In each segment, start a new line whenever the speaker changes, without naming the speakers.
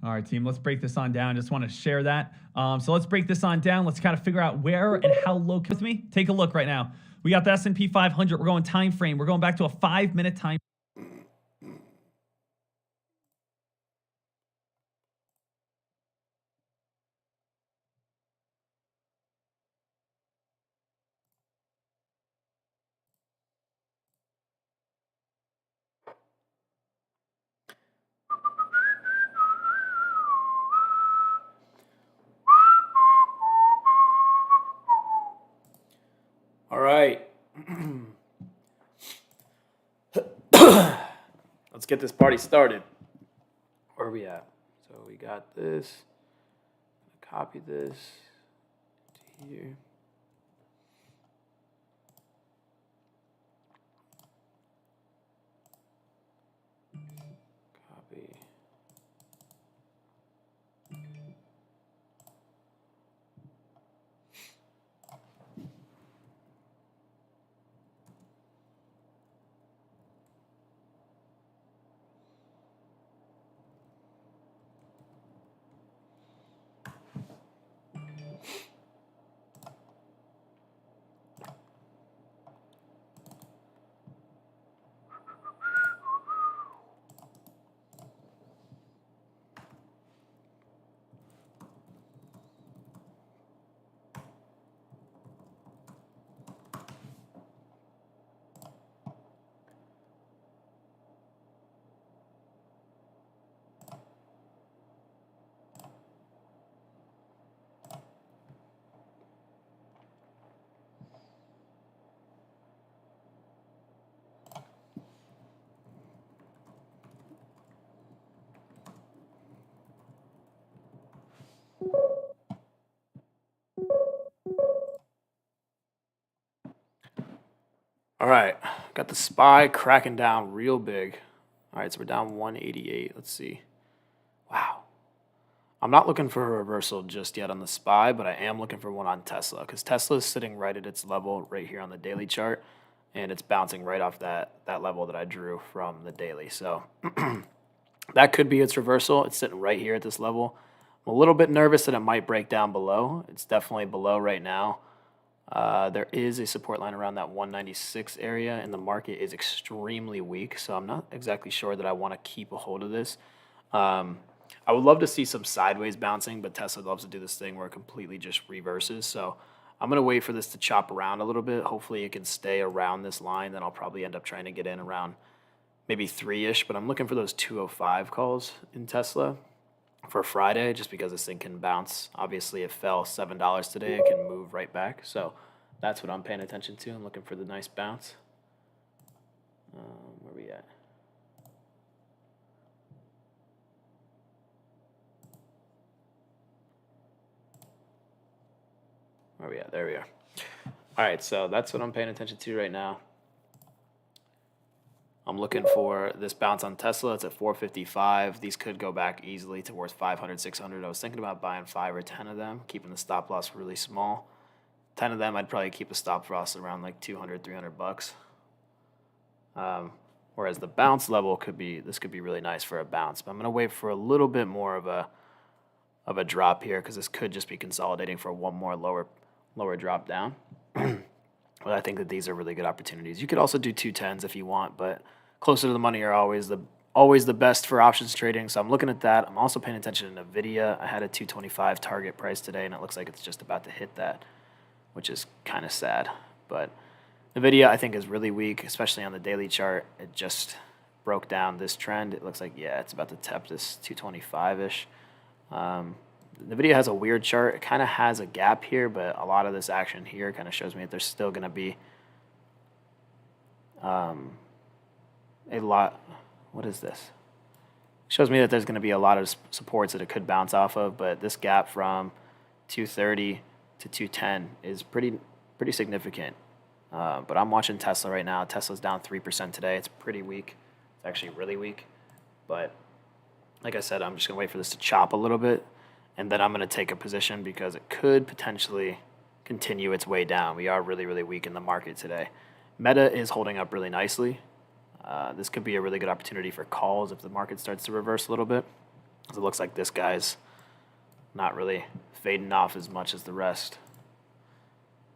All right, team, let's break this on down. Just want to share that. So let's break this on down. Let's kind of figure out where and how low. With me, take a look right now. We got the S&P 500. We're going time frame. We're going back to a 5-minute time.
All right. Let's get this party started. Where are we at? So we got this. Copy this to here. Copy. All right, got the SPY cracking down real big. All right, so we're down 188. Let's see. Wow. I'm not looking for a reversal just yet on the SPY, but I am looking for one on Tesla because Tesla is sitting right at its level right here on the daily chart, and it's bouncing right off that level that I drew from the daily. So that could be its reversal. It's sitting right here at this level. I'm a little bit nervous that it might break down below. It's definitely below right now. There is a support line around that 196 area, and the market is extremely weak, so I'm not exactly sure that I want to keep a hold of this. I would love to see some sideways bouncing, but Tesla loves to do this thing where it completely just reverses. So I'm going to wait for this to chop around a little bit. Hopefully it can stay around this line. Then I'll probably end up trying to get in around maybe 3-ish, but I'm looking for those 205 calls in Tesla for Friday just because this thing can bounce. Obviously, it fell $7 today. It can move right back. So that's what I'm paying attention to. I'm looking for the nice bounce. Where are we at? Where are we at? There we are. All right, so that's what I'm paying attention to right now. I'm looking for this bounce on Tesla. It's at 455. These could go back easily towards 500, 600. I was thinking about buying 5 or 10 of them, keeping the stop loss really small. 10 of them, I'd probably keep a stop loss around like 200, 300 bucks. Whereas the bounce level could be really nice for a bounce. But I'm going to wait for a little bit more of a drop here because this could just be consolidating for one more lower drop down. But I think that these are really good opportunities. You could also do 210s if you want, but closer to the money are always the best for options trading. So I'm looking at that. I'm also paying attention to NVIDIA. I had a 225 target price today, and it looks like it's just about to hit that, which is kind of sad. But NVIDIA, I think, is really weak, especially on the daily chart. It just broke down this trend. It looks like, yeah, it's about to tap this 225-ish. NVIDIA has a weird chart. It kind of has a gap here, but a lot of this action here kind of shows me that there's still going to be a lot. What is this? Shows me that there's going to be a lot of supports that it could bounce off of, but this gap from 230 to 210 is pretty significant. But I'm watching Tesla right now. Tesla's down 3% today. It's pretty weak. It's actually really weak. But like I said, I'm just going to wait for this to chop a little bit, and then I'm going to take a position because it could potentially continue its way down. We are really, really weak in the market today. Meta is holding up really nicely. This could be a really good opportunity for calls if the market starts to reverse a little bit. 'Cause it looks like this guy's not really fading off as much as the rest.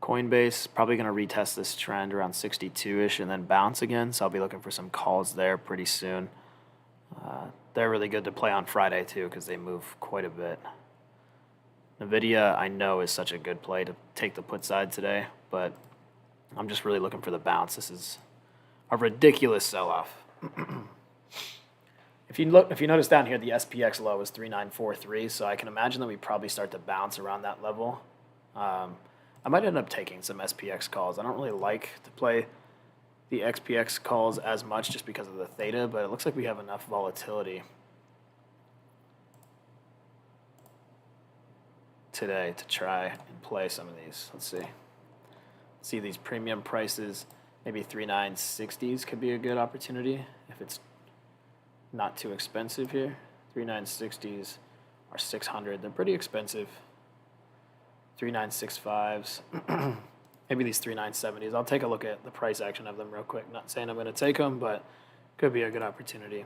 Coinbase, probably going to retest this trend around 62-ish and then bounce again. So I'll be looking for some calls there pretty soon. They're really good to play on Friday too because they move quite a bit. NVIDIA, I know, is such a good play to take the put side today, but I'm just really looking for the bounce. This is a ridiculous sell-off. If you notice down here, the SPX low is 3943, so I can imagine that we probably start to bounce around that level. I might end up taking some SPX calls. I don't really like to play the XPX calls as much just because of the theta, but it looks like we have enough volatility today to try and play some of these. Let's see these premium prices. Maybe 3960s could be a good opportunity if it's not too expensive here. 3960s are 600. They're pretty expensive. 3965s. Maybe these 3970s. I'll take a look at the price action of them real quick. Not saying I'm going to take them, but could be a good opportunity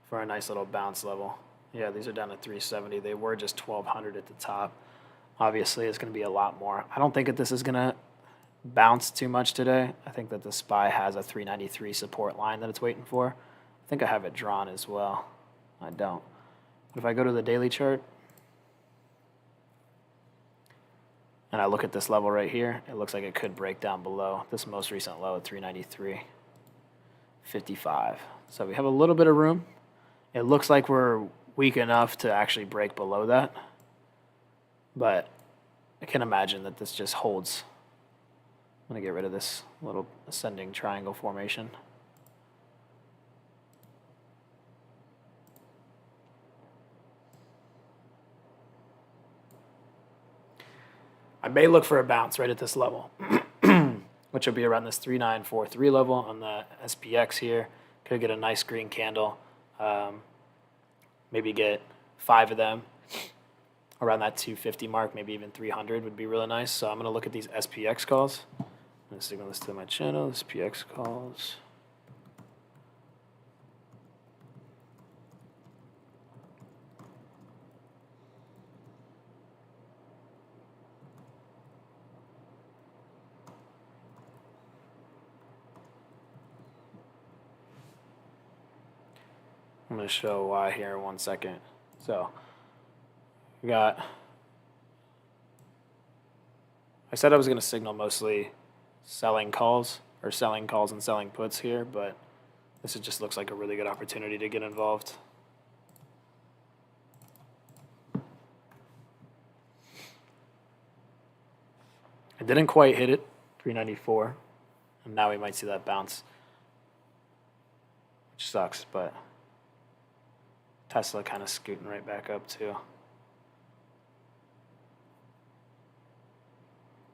for a nice little bounce level. Yeah, these are down to 370. They were just 1200 at the top. Obviously, it's going to be a lot more. I don't think that this is going to bounce too much today. I think that the SPY has a 393 support line that it's waiting for. I think I have it drawn as well. I don't. But if I go to the daily chart and I look at this level right here, it looks like it could break down below this most recent low at 393.55. So we have a little bit of room. It looks like we're weak enough to actually break below that. But I can imagine that this just holds. I'm going to get rid of this little ascending triangle formation. I may look for a bounce right at this level, which will be around this 3943 level on the SPX here. Could get a nice green candle. Maybe get 5 of them around that 250 mark, maybe even 300 would be really nice. So I'm going to look at these SPX calls. I'm going to signal this to my channel, SPX calls. I'm going to show why here in 1 second. So we got, I said I was going to signal mostly selling calls and selling puts here, but this just looks like a really good opportunity to get involved. I didn't quite hit it, 394, and now we might see that bounce, which sucks, but Tesla kind of scooting right back up too.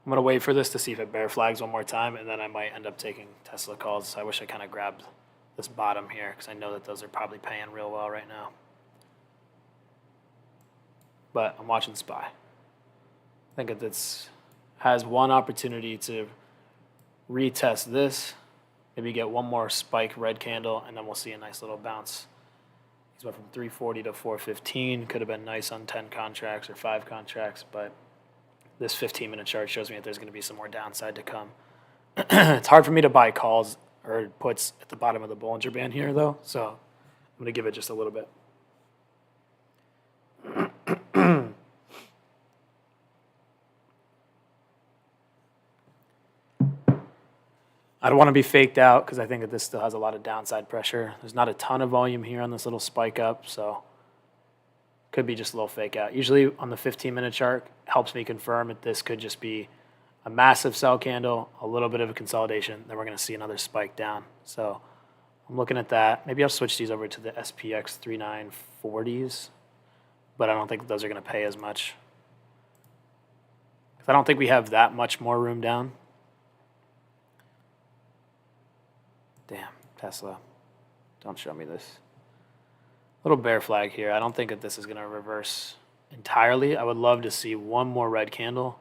I'm going to wait for this to see if it bear flags one more time, and then I might end up taking Tesla calls. I wish I kind of grabbed this bottom here because I know that those are probably paying real well right now. But I'm watching SPY. I think it has one opportunity to retest this, maybe get one more spike red candle, and then we'll see a nice little bounce. He's went from 340 to 415. Could have been nice on 10 contracts or 5 contracts, but this 15-minute chart shows me that there's going to be some more downside to come. It's hard for me to buy calls or puts at the bottom of the Bollinger Band here, though, so I'm going to give it just a little bit. I don't want to be faked out because I think that this still has a lot of downside pressure. There's not a ton of volume here on this little spike up, so could be just a little fake out. Usually on the 15-minute chart, helps me confirm that this could just be a massive sell candle, a little bit of a consolidation, then we're going to see another spike down. So I'm looking at that. Maybe I'll switch these over to the SPX 3940s, but I don't think those are going to pay as much. I don't think we have that much more room down. Damn, Tesla, don't show me this. Little bear flag here. I don't think that this is going to reverse entirely. I would love to see one more red candle,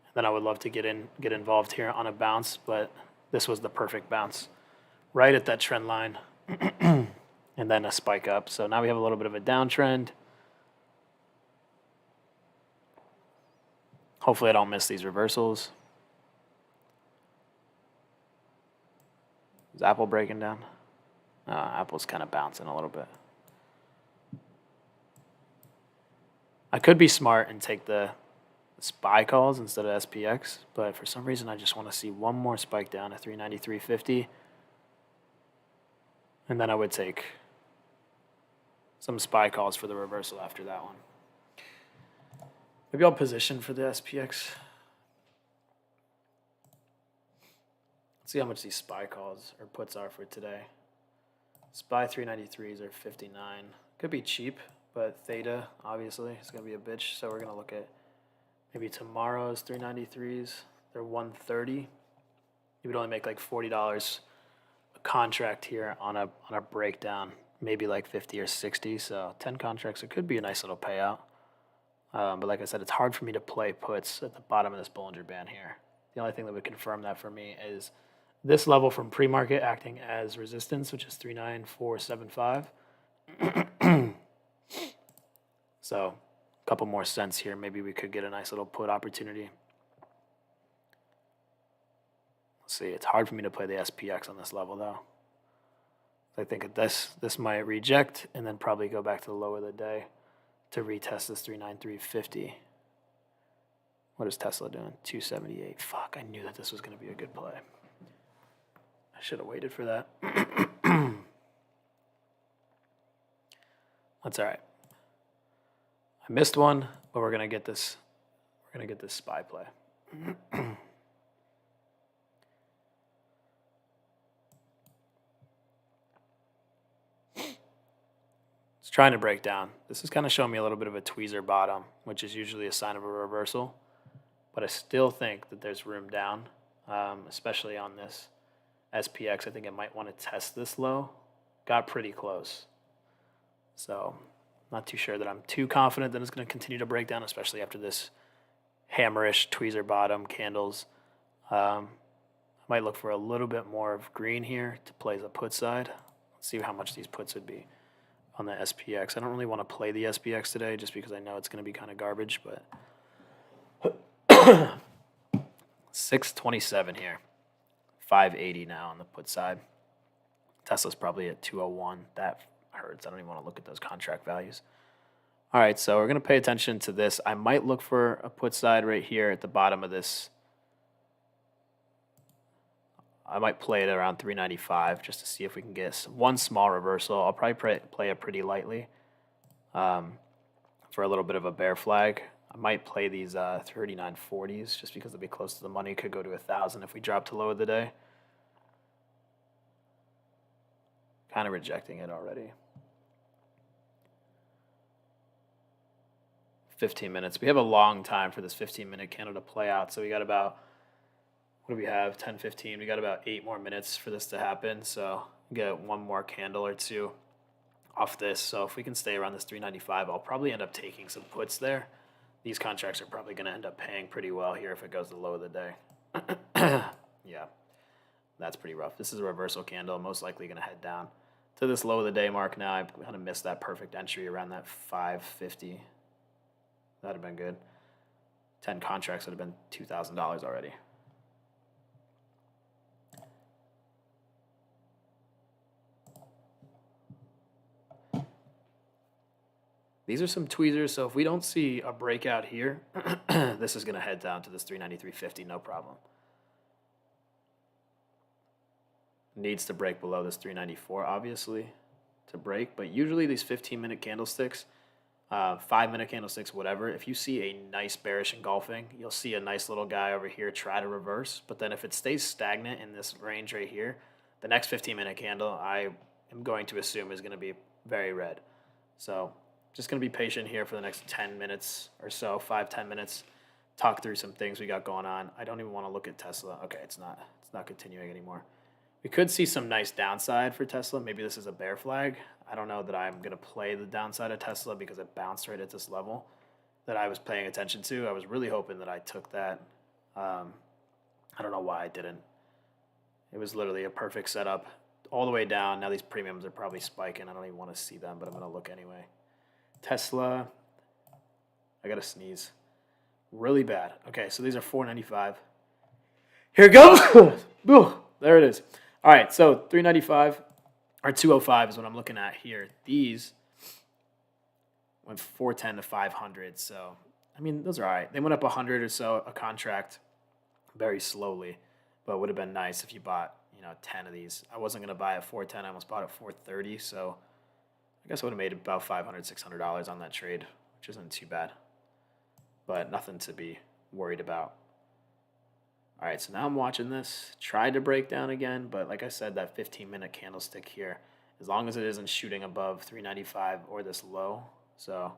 and then I would love to get involved here on a bounce, but this was the perfect bounce. right at that trend line and then a spike up. So now we have a little bit of a downtrend. Hopefully I don't miss these reversals. Is Apple breaking down? Apple's kind of bouncing a little bit. I could be smart and take the SPY calls instead of SPX, but for some reason I just want to see one more spike down to 393.50. And then I would take some SPY calls for the reversal after that one. Maybe I'll position for the SPX. Let's see how much these SPY calls or puts are for today. SPY 393s are 59. Could be cheap, but theta obviously is going to be a bitch. So we're going to look at maybe tomorrow's 393s. They're 130. You would only make like $40 a contract here on a breakdown, maybe like 50 or 60. So 10 contracts, it could be a nice little payout. But like I said, it's hard for me to play puts at the bottom of this Bollinger Band here. The only thing that would confirm that for me is this level from pre-market acting as resistance, which is 39475. So a couple more cents here. Maybe we could get a nice little put opportunity. Let's see. It's hard for me to play the SPX on this level, though. I think this might reject and then probably go back to the low of the day to retest this 393.50. What is Tesla doing? 278. Fuck, I knew that this was going to be a good play. I should have waited for that. That's all right. I missed one, but we're going to get this. We're going to get this SPY play. It's trying to break down. This is kind of showing me a little bit of a tweezer bottom, which is usually a sign of a reversal. But I still think that there's room down, especially on this SPX. I think it might want to test this low. Got pretty close. So not too sure that I'm too confident that it's going to continue to break down, especially after this hammerish tweezer bottom candles. I might look for a little bit more of green here to play the put side. Let's see how much these puts would be on the SPX. I don't really want to play the SPX today just because I know it's going to be kind of garbage, but 627 here. 580 now on the put side. Tesla's probably at 201. That hurts. I don't even want to look at those contract values. All right, so we're going to pay attention to this. I might look for a put side right here at the bottom of this. I might play it around 395 just to see if we can get one small reversal. I'll probably play it pretty lightly for a little bit of a bear flag. I might play these 3940s just because they'll be close to the money. Could go to 1,000 if we drop to low of the day. Kind of rejecting it already. 15 minutes. We have a long time for this 15-minute candle to play out. So we got about, what do we have? 10, 15. We got about 8 more minutes for this to happen. So get one more candle or two off this. So if we can stay around this 395, I'll probably end up taking some puts there. These contracts are probably going to end up paying pretty well here if it goes to the low of the day. Yeah, that's pretty rough. This is a reversal candle. Most likely going to head down to this low of the day mark now. I've kind of missed that perfect entry around that 550. That would have been good. 10 contracts would have been $2,000 already. These are some tweezers, so if we don't see a breakout here, this is going to head down to this 393.50, no problem. Needs to break below this 394, obviously, to break. But usually these 15-minute candlesticks, 5-minute candlesticks, whatever, if you see a nice bearish engulfing, you'll see a nice little guy over here try to reverse. But then if it stays stagnant in this range right here, the next 15-minute candle, I am going to assume is going to be very red. So just going to be patient here for the next 10 minutes or so, 5-10 minutes, talk through some things we got going on. I don't even want to look at Tesla. Okay, it's not continuing anymore. We could see some nice downside for Tesla. Maybe this is a bear flag. I don't know that I'm going to play the downside of Tesla because it bounced right at this level that I was paying attention to. I was really hoping that I took that. I don't know why I didn't. It was literally a perfect setup all the way down. Now these premiums are probably spiking. I don't even want to see them, but I'm going to look anyway. Tesla. I got to sneeze. Really bad. Okay, so these are $4.95. Here it goes. There it is. All right, so $3.95 or $2.05 is what I'm looking at here. These went $4.10 to $500. So, I mean, those are all right. They went up 100 or so a contract very slowly, but it would have been nice if you bought, 10 of these. I wasn't going to buy at $4.10. I almost bought at $4.30. So, I guess I would have made about $500, $600 on that trade, which isn't too bad, but nothing to be worried about. All right, so now I'm watching this. Tried to break down again, but like I said, that 15-minute candlestick here, as long as it isn't shooting above 395 or this low. So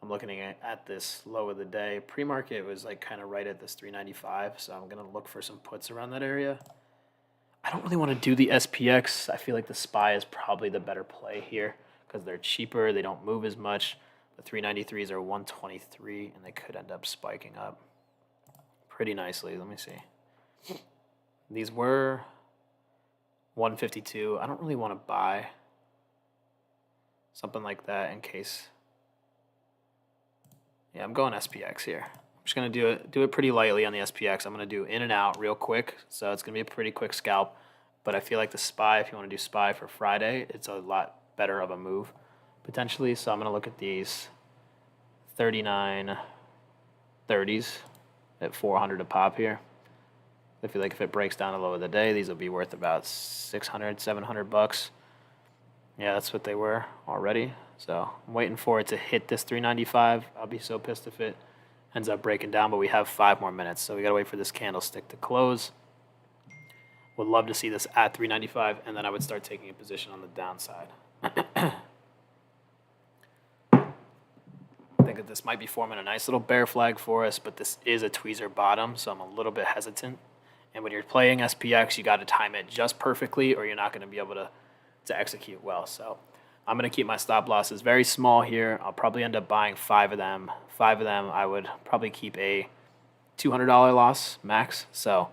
I'm looking at this low of the day. Pre-market was like kind of right at this 395, so I'm going to look for some puts around that area. I don't really want to do the SPX. I feel like the SPY is probably the better play here because they're cheaper. They don't move as much. The 393s are 123, and they could end up spiking up pretty nicely. Let me see. These were 152. I don't really want to buy something like that in case. Yeah, I'm going SPX here. I'm just going to do it pretty lightly on the SPX. I'm going to do in and out real quick. So it's going to be a pretty quick scalp. But I feel like the SPY, if you want to do SPY for Friday, it's a lot better of a move potentially. So I'm going to look at these 39 30s at 400 a pop here. I feel like if it breaks down the low of the day, these will be worth about 600, 700 bucks. Yeah, that's what they were already. So I'm waiting for it to hit this 395. I'll be so pissed if it ends up breaking down, but we have 5 more minutes. So we got to wait for this candlestick to close. Would love to see this at 395, and then I would start taking a position on the downside. I think that this might be forming a nice little bear flag for us, but this is a tweezer bottom, so I'm a little bit hesitant. And when you're playing SPX, you got to time it just perfectly, or you're not going to be able to execute well. So I'm going to keep my stop losses very small here. I'll probably end up buying 5 of them. 5 of them, I would probably keep a $200 loss max. So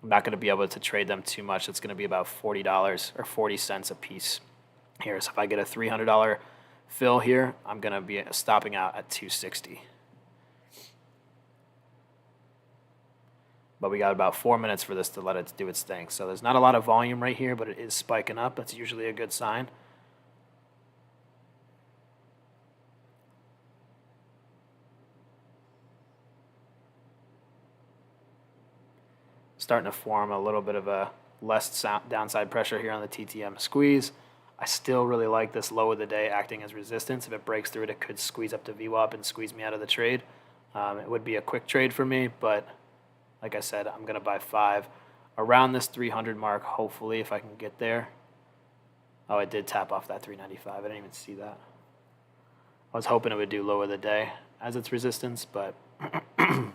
I'm not going to be able to trade them too much. It's going to be about $40 or 40 cents a piece here. So if I get a $300 fill here, I'm going to be stopping out at 260. But we got about 4 minutes for this to let it do its thing. So there's not a lot of volume right here, but it is spiking up. That's usually a good sign. Starting to form a little bit of a less downside pressure here on the TTM squeeze. I still really like this low of the day acting as resistance. If it breaks through it, it could squeeze up to VWAP and squeeze me out of the trade. It would be a quick trade for me, but like I said, I'm going to buy 5 around this 300 mark, hopefully, if I can get there. Oh, it did tap off that 395. I didn't even see that. I was hoping it would do low of the day as its resistance, but oh,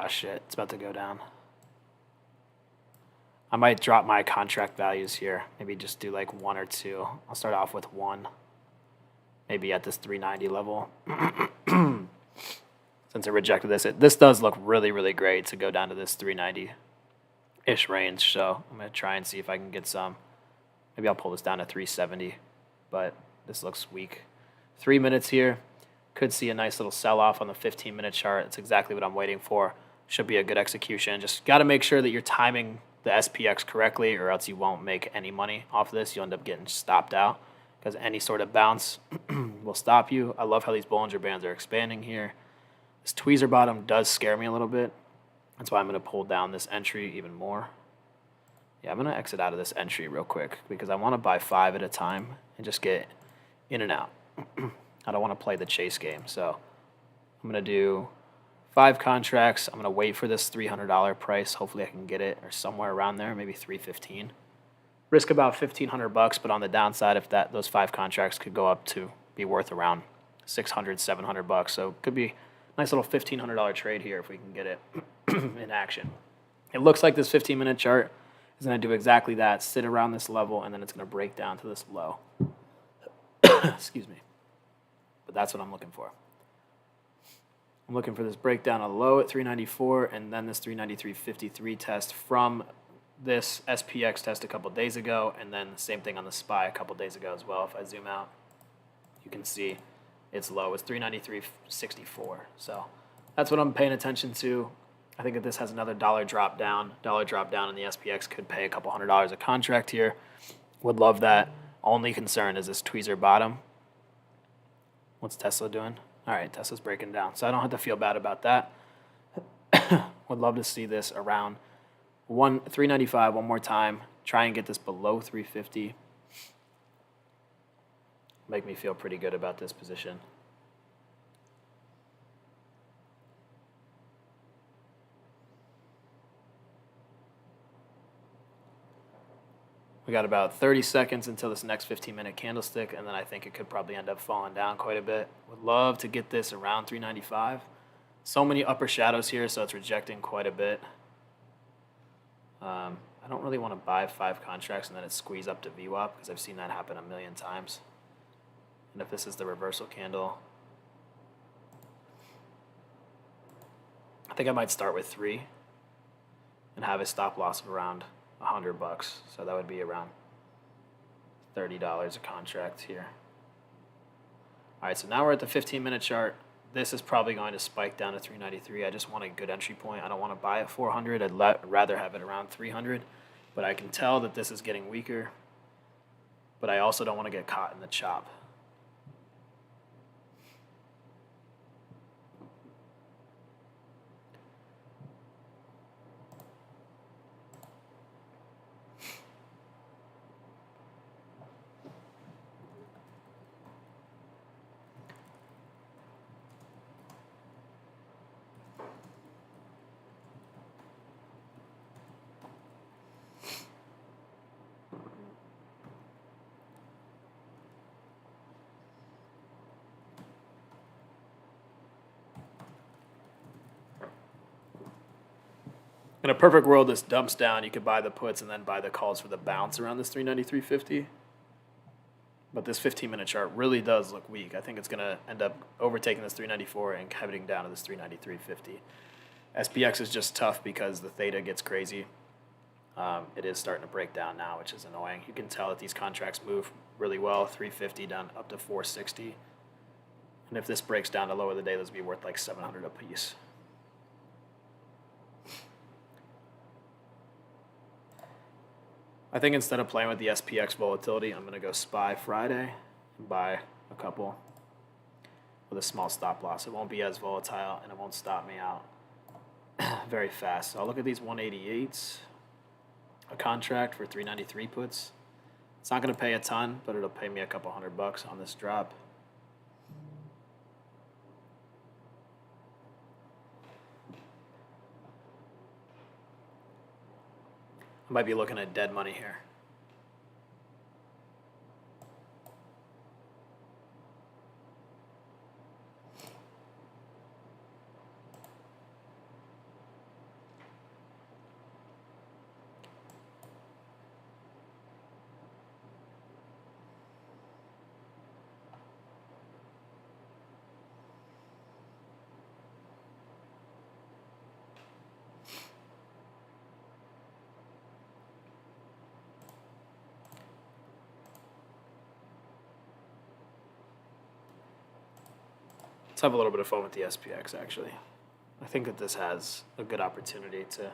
shit. It's about to go down. I might drop my contract values here. Maybe just do like 1 or 2. I'll start off with 1. Maybe at this 390 level. Since I rejected this, this does look really, really great to go down to this 390-ish range. So I'm going to try and see if I can get some. Maybe I'll pull this down to 370, but this looks weak. 3 minutes here. Could see a nice little sell-off on the 15-minute chart. That's exactly what I'm waiting for. Should be a good execution. Just got to make sure that you're timing the SPX correctly, or else you won't make any money off this. You'll end up getting stopped out because any sort of bounce will stop you. I love how these Bollinger Bands are expanding here. This tweezer bottom does scare me a little bit. That's why I'm going to pull down this entry even more. Yeah, I'm going to exit out of this entry real quick because I want to buy 5 at a time and just get in and out. I don't want to play the chase game. So I'm going to do 5 contracts. I'm going to wait for this $300 price. Hopefully I can get it or somewhere around there, maybe $315. Risk about $1,500, but on the downside, if those 5 contracts could go up to be worth around $600, $700. So it could be nice little $1,500 trade here if we can get it in action. It looks like this 15-minute chart is going to do exactly that, sit around this level, and then it's going to break down to this low. Excuse me. But that's what I'm looking for. I'm looking for this breakdown of low at 394 and then this 393.53 test from this SPX test a couple days ago, and then the same thing on the SPY a couple days ago as well. If I zoom out, you can see its low is 393.64. So that's what I'm paying attention to. I think if this has another dollar drop down in the SPX could pay a couple $100 a contract here. Would love that. Only concern is this tweezer bottom. What's Tesla doing? All right, Tesla's breaking down, so I don't have to feel bad about that. Would love to see this around 395 one more time. Try and get this below 350. Make me feel pretty good about this position. We got about 30 seconds until this next 15-minute candlestick, and then I think it could probably end up falling down quite a bit. Would love to get this around 395. So many upper shadows here, so it's rejecting quite a bit. I don't really want to buy 5 contracts and then it squeeze up to VWAP because I've seen that happen a million times. And if this is the reversal candle, I think I might start with 3 and have a stop loss of around $100. So that would be around $30 a contract here. All right, so now we're at the 15-minute chart. This is probably going to spike down to 393. I just want a good entry point. I don't want to buy at 400. I'd rather have it around 300. But I can tell that this is getting weaker. But I also don't want to get caught in the chop. In a perfect world, this dumps down. You could buy the puts and then buy the calls for the bounce around this 393.50. But this 15-minute chart really does look weak. I think it's going to end up overtaking this 394 and heading down to this 393.50. SPX is just tough because the theta gets crazy. It is starting to break down now, which is annoying. You can tell that these contracts move really well, 350 down up to 460. And if this breaks down to low of the day, this would be worth like 700 a piece. I think instead of playing with the SPX volatility, I'm going to go SPY Friday and buy a couple with a small stop loss. It won't be as volatile and it won't stop me out very fast. So I'll look at these 188s, a contract for 393 puts. It's not going to pay a ton, but it'll pay me a couple $100 on this drop. I might be looking at dead money here. Let's have a little bit of fun with the SPX, actually. I think that this has a good opportunity to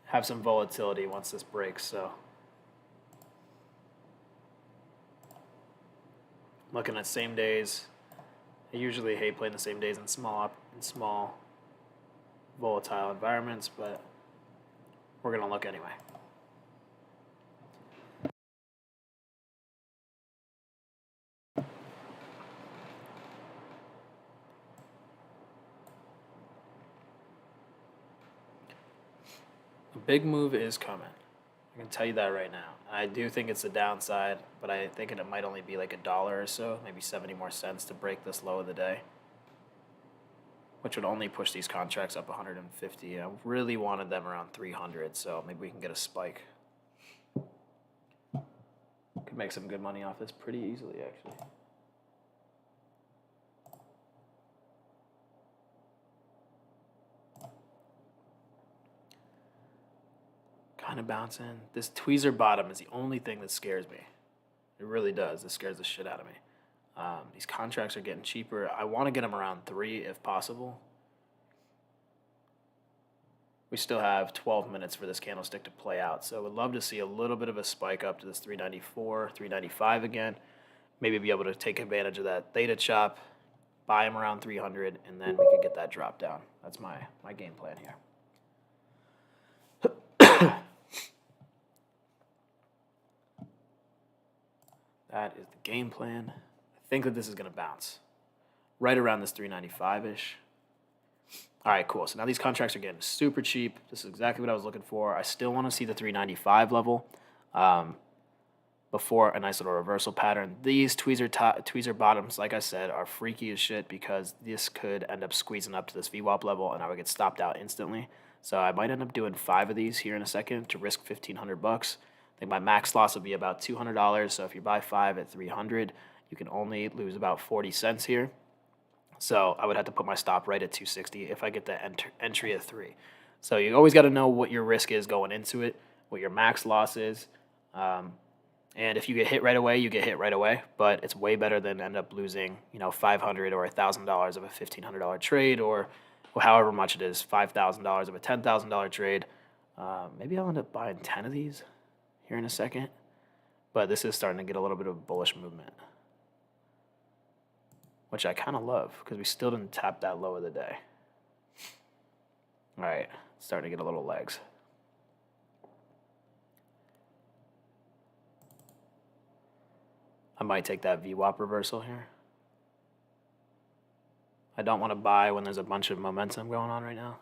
have some volatility once this breaks. So looking at same days. I usually hate playing the same days in small volatile environments, but we're going to look anyway. Big move is coming. I can tell you that right now. I do think it's a downside, but I think it might only be like $1 or so, maybe 70 more cents to break this low of the day, which would only push these contracts up 150. I really wanted them around 300, so maybe we can get a spike. Could make some good money off this pretty easily, actually. kind of bouncing. This tweezer bottom is the only thing that scares me. It really does. It scares the shit out of me. These contracts are getting cheaper. I want to get them around 3 if possible. We still have 12 minutes for this candlestick to play out. So I would love to see a little bit of a spike up to this 394, 395 again. Maybe be able to take advantage of that theta chop, buy them around 300, and then we could get that drop down. That's my game plan here. That is the game plan. I think that this is going to bounce right around this 395-ish. All right, cool. So now these contracts are getting super cheap. This is exactly what I was looking for. I still want to see the 395 level before a nice little reversal pattern. These tweezer bottoms, like I said, are freaky as shit because this could end up squeezing up to this VWAP level and I would get stopped out instantly. So I might end up doing 5 of these here in a second to risk $1,500. I think my max loss would be about $200. So if you buy 5 at 300, you can only lose about 40 cents here. So I would have to put my stop right at 260 if I get the entry at 3. So you always got to know what your risk is going into it, what your max loss is. And if you get hit right away, you get hit right away. But it's way better than end up losing, $500 or $1,000 of a $1,500 trade, or however much it is, $5,000 of a $10,000 trade. Maybe I'll end up buying 10 of these here in a second. But this is starting to get a little bit of a bullish movement, which I kind of love because we still didn't tap that low of the day. All right, starting to get a little legs. I might take that VWAP reversal here. I don't want to buy when there's a bunch of momentum going on right now.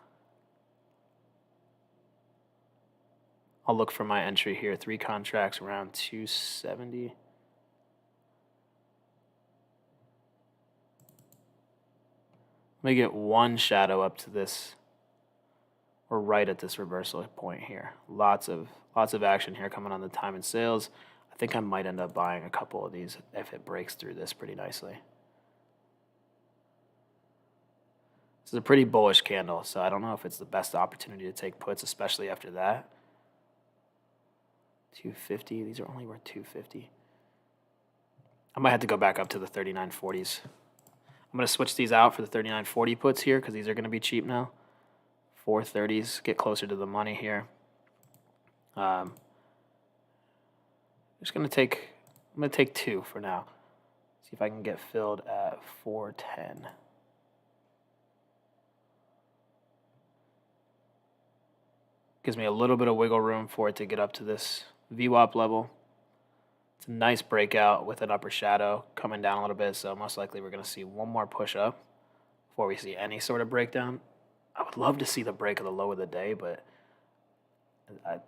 I'll look for my entry here. 3 contracts around 270. Let me get one shadow up to this. We're right at this reversal point here. Lots of action here coming on the time and sales. I think I might end up buying a couple of these if it breaks through this pretty nicely. This is a pretty bullish candle, so I don't know if it's the best opportunity to take puts, especially after that. 250, these are only worth 250. I might have to go back up to the 3940s. I'm going to switch these out for the 3940 puts here because these are going to be cheap now. 430s, get closer to the money here. I'm going to take 2 for now. See if I can get filled at 410. Gives me a little bit of wiggle room for it to get up to this VWAP level. It's a nice breakout with an upper shadow coming down a little bit, so most likely we're going to see one more push up before we see any sort of breakdown. I would love to see the break of the low of the day, but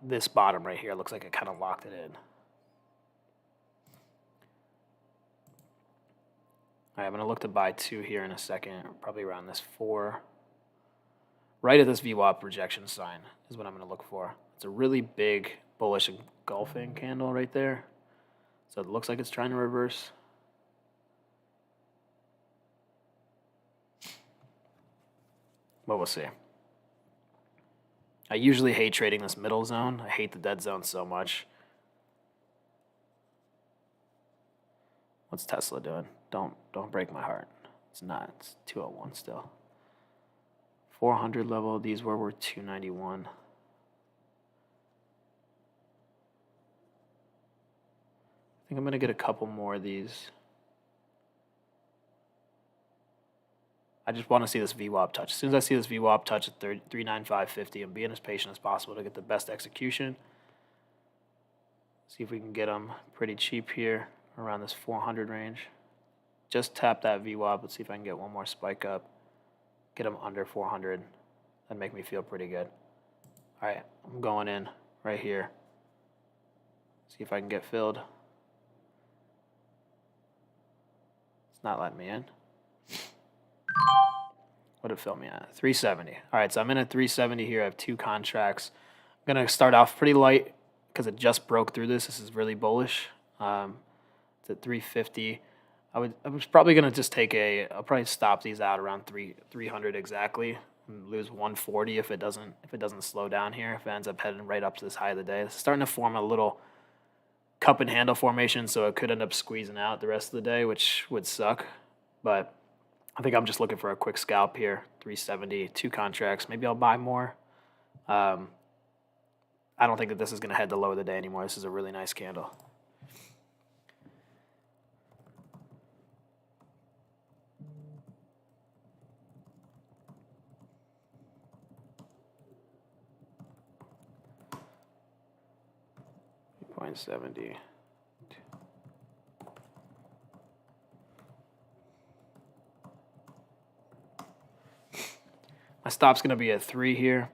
this bottom right here looks like it kind of locked it in. All right, I'm going to look to buy 2 here in a second, probably around this 4. Right at this VWAP rejection sign is what I'm going to look for. It's a really big bullish engulfing candle right there. So it looks like it's trying to reverse. But we'll see. I usually hate trading this middle zone. I hate the dead zone so much. What's Tesla doing? Don't break my heart. It's not. It's 201 still. 400 level. These were worth 291. I think I'm going to get a couple more of these. I just want to see this VWAP touch. As soon as I see this VWAP touch at 395.50, I'm being as patient as possible to get the best execution. See if we can get them pretty cheap here around this 400 range. Just tap that VWAP. Let's see if I can get one more spike up. Get them under 400. That'd make me feel pretty good. All right, I'm going in right here. See if I can get filled. It's not letting me in. What did it fill me at? 370. All right, so I'm in at 370 here. I have 2 contracts. I'm going to start off pretty light because it just broke through this. This is really bullish. It's at 350. I was probably going to just take I'll probably stop these out around 300 exactly. lose 140 if it doesn't slow down here. If it ends up heading right up to this high of the day, it's starting to form a little cup and handle formation, so it could end up squeezing out the rest of the day, which would suck. But I think I'm just looking for a quick scalp here. 370, 2 contracts. Maybe I'll buy more. I don't think that this is going to head the low of the day anymore. This is a really nice candle. .70. My stop's going to be at 3 here.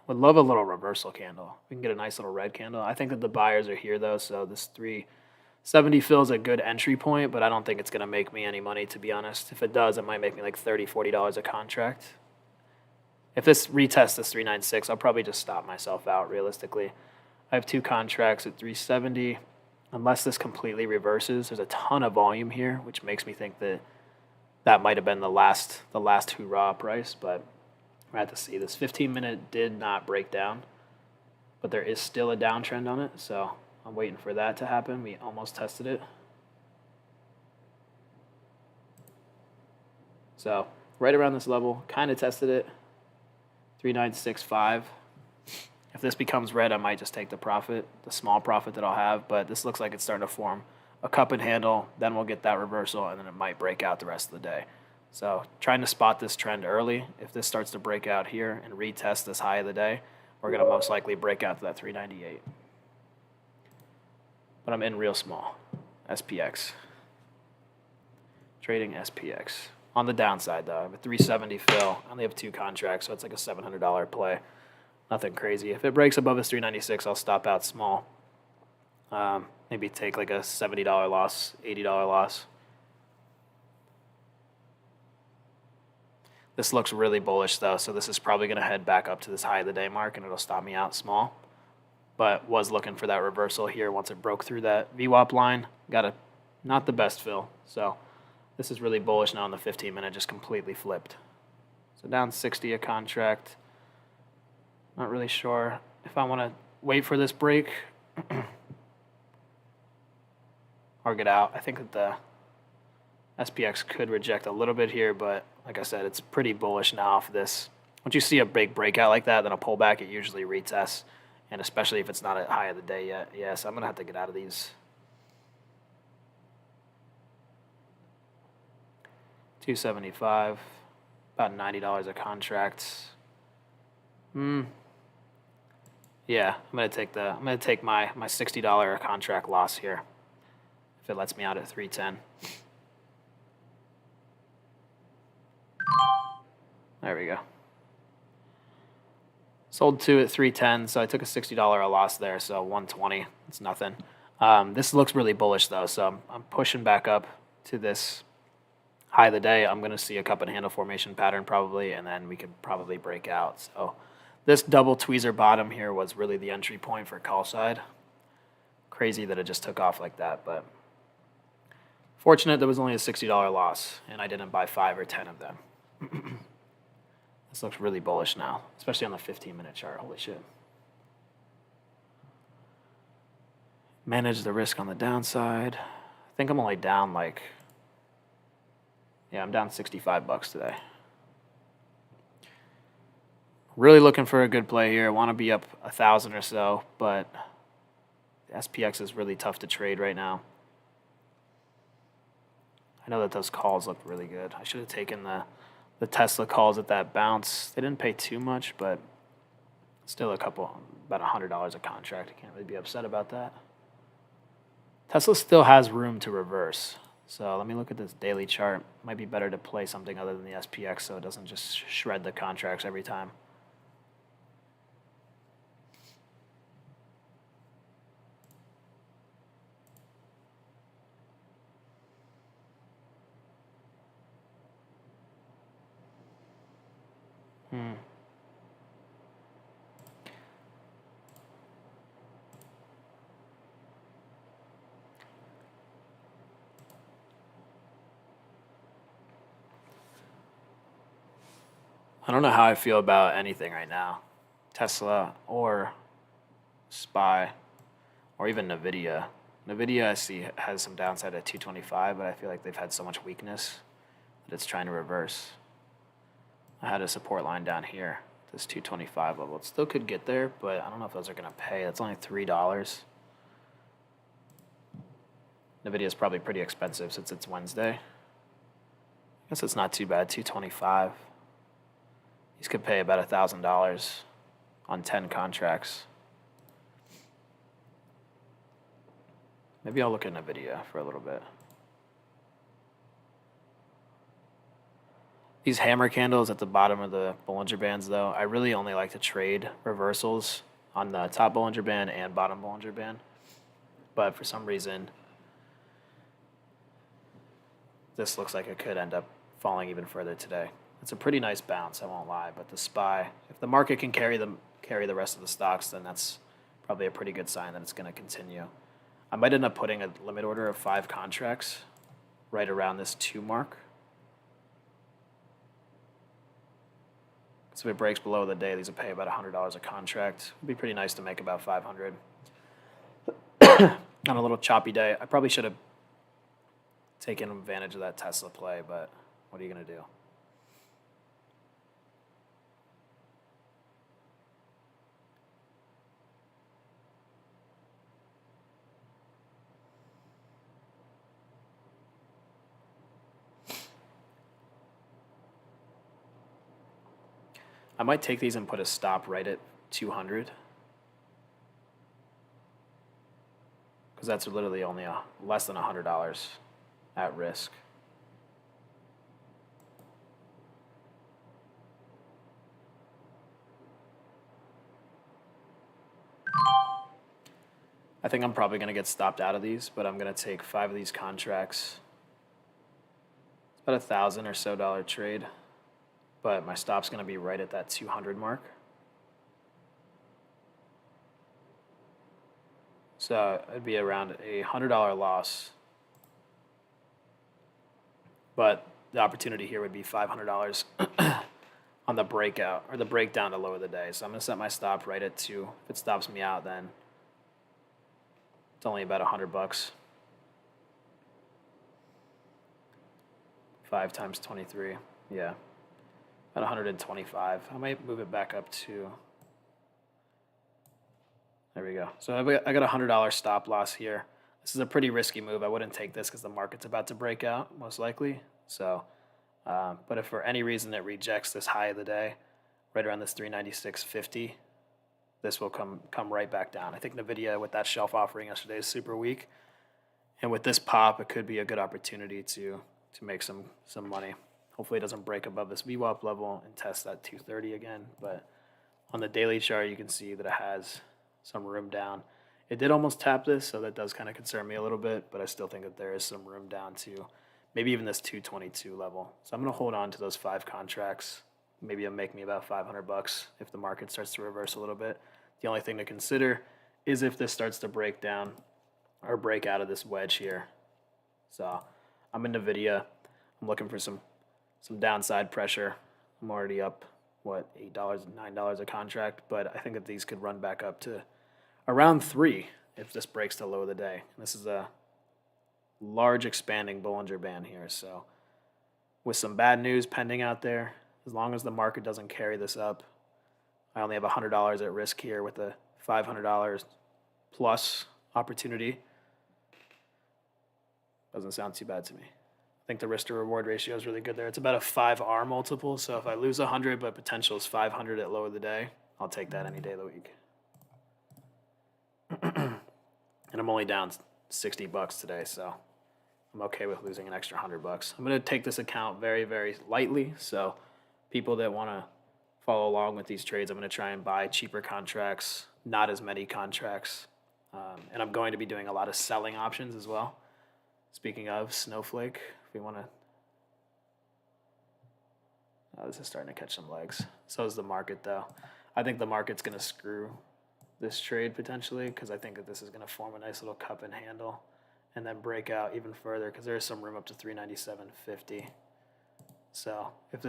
Would love a little reversal candle. We can get a nice little red candle. I think that the buyers are here, though, so this 370 feels a good entry point, but I don't think it's going to make me any money, to be honest. If it does, it might make me like $30, $40 a contract. If this retests this 396, I'll probably just stop myself out, realistically. I have 2 contracts at 370. Unless this completely reverses, there's a ton of volume here, which makes me think that that might have been the last hoorah price, but we're going to have to see. This 15-minute did not break down, but there is still a downtrend on it, so I'm waiting for that to happen. We almost tested it. So right around this level, kind of tested it, 3965. If this becomes red, I might just take the profit, the small profit that I'll have, but this looks like it's starting to form a cup and handle. Then we'll get that reversal, and then it might break out the rest of the day. So trying to spot this trend early. If this starts to break out here and retest this high of the day, we're going to most likely break out to that 398. But I'm in real small. SPX. Trading SPX. On the downside, though, I have a 370 fill. I only have 2 contracts, so it's like a $700 play. Nothing crazy. If it breaks above this 396, I'll stop out small. Maybe take like a $70 loss, $80 loss. This looks really bullish, though, so this is probably going to head back up to this high of the day mark, and it'll stop me out small. But was looking for that reversal here once it broke through that VWAP line. Got a not the best fill, so this is really bullish now on the 15-minute, just completely flipped. So down 60 a contract. Not really sure if I want to wait for this break or get out. I think that the SPX could reject a little bit here, but like I said, it's pretty bullish now off this. Once you see a big breakout like that, then a pullback, it usually retests, and especially if it's not at high of the day yet. Yeah, so I'm going to have to get out of these. 275, about $90 a contract. Yeah, I'm gonna take my $60 a contract loss here if it lets me out at 310. There we go. Sold 2 at 310, so I took a $60 loss there, so 120. It's nothing. This looks really bullish though, so I'm pushing back up to this high of the day. I'm gonna see a cup and handle formation pattern probably, and then we could probably break out. So this double tweezer bottom here was really the entry point for call side. Crazy that it just took off like that, but fortunate there was only a $60 loss, and I didn't buy 5 or 10 of them. This looks really bullish now, especially on the 15-minute chart. Holy shit. Manage the risk on the downside. I think I'm only down like, yeah, I'm down $65 today. Really looking for a good play here. I want to be up 1,000 or so, but the SPX is really tough to trade right now. I know that those calls look really good. I should have taken the Tesla calls at that bounce. They didn't pay too much, but still about $100 a contract. I can't really be upset about that. Tesla still has room to reverse. So let me look at this daily chart. Might be better to play something other than the SPX so it doesn't just shred the contracts every time. I don't know how I feel about anything right now. Tesla or SPY or even NVIDIA. NVIDIA I see has some downside at 225, but I feel like they've had so much weakness that it's trying to reverse. I had a support line down here, this 225 level. It still could get there, but I don't know if those are going to pay. That's only $3. NVIDIA is probably pretty expensive since it's Wednesday. I guess it's not too bad, 225. These could pay about $1,000 on 10 contracts. Maybe I'll look at NVIDIA for a little bit. These hammer candles at the bottom of the Bollinger Bands, though, I really only like to trade reversals on the top Bollinger Band and bottom Bollinger Band. But for some reason, this looks like it could end up falling even further today. It's a pretty nice bounce, I won't lie. But the SPY, if the market can carry the rest of the stocks, then that's probably a pretty good sign that it's going to continue. I might end up putting a limit order of 5 contracts right around this 2 mark. So if it breaks below the day, these will pay about $100 a contract. It'd be pretty nice to make about 500 on a little choppy day. I probably should have taken advantage of that Tesla play, but what are you going to do? I might take these and put a stop right at 200. Because that's literally only less than $100 at risk. I think I'm probably going to get stopped out of these, but I'm going to take 5 of these contracts. It's about $1,000 or so trade. But my stop's going to be right at that 200 mark. So it'd be around a $100 loss. But the opportunity here would be $500 on the breakout or the breakdown to lower the day. So I'm going to set my stop right at 2. If it stops me out, then it's only about $100. 5 times 23. Yeah. At 125. I might move it back up to, there we go. So I got a $100 stop loss here. This is a pretty risky move. I wouldn't take this because the market's about to break out, most likely. So, but if for any reason it rejects this high of the day, right around this 396.50, this will come right back down. I think NVIDIA with that shelf offering yesterday is super weak. And with this pop, it could be a good opportunity to make some money. Hopefully it doesn't break above this VWAP level and test that 230 again. But on the daily chart, you can see that it has some room down. It did almost tap this, so that does kind of concern me a little bit, but I still think that there is some room down to maybe even this 222 level. So I'm going to hold on to those 5 contracts. Maybe it'll make me about $500 if the market starts to reverse a little bit. The only thing to consider is if this starts to break down or break out of this wedge here. So I'm in NVIDIA. I'm looking for some downside pressure. I'm already up, $8, $9 a contract, but I think that these could run back up to around 3 if this breaks to low of the day. And this is a large expanding Bollinger Band here, so with some bad news pending out there, as long as the market doesn't carry this up, I only have $100 at risk here with a $500 plus opportunity. Doesn't sound too bad to me. I think the risk to reward ratio is really good there. It's about a 5R multiple, so if I lose 100 but potential is 500 at low of the day, I'll take that any day of the week. And I'm only down $60 today, so I'm okay with losing an extra $100. I'm going to take this account very, very lightly, so people that want to follow along with these trades, I'm going to try and buy cheaper contracts, not as many contracts, and I'm going to be doing a lot of selling options as well. Speaking of Snowflake, if we want to, this is starting to catch some legs. So is the market, though. I think the market's going to screw this trade potentially because I think that this is going to form a nice little cup and handle and then break out even further because there is some room up to 397.50. So if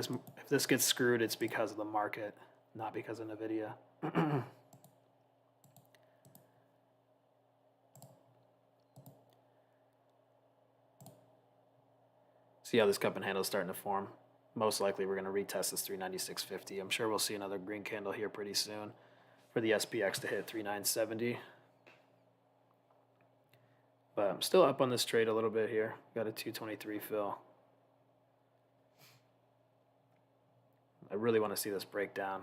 this gets screwed, it's because of the market, not because of NVIDIA. See how this cup and handle is starting to form. Most likely we're going to retest this 396.50. I'm sure we'll see another green candle here pretty soon for the SPX to hit 3970. But I'm still up on this trade a little bit here. Got a 223 fill. I really want to see this break down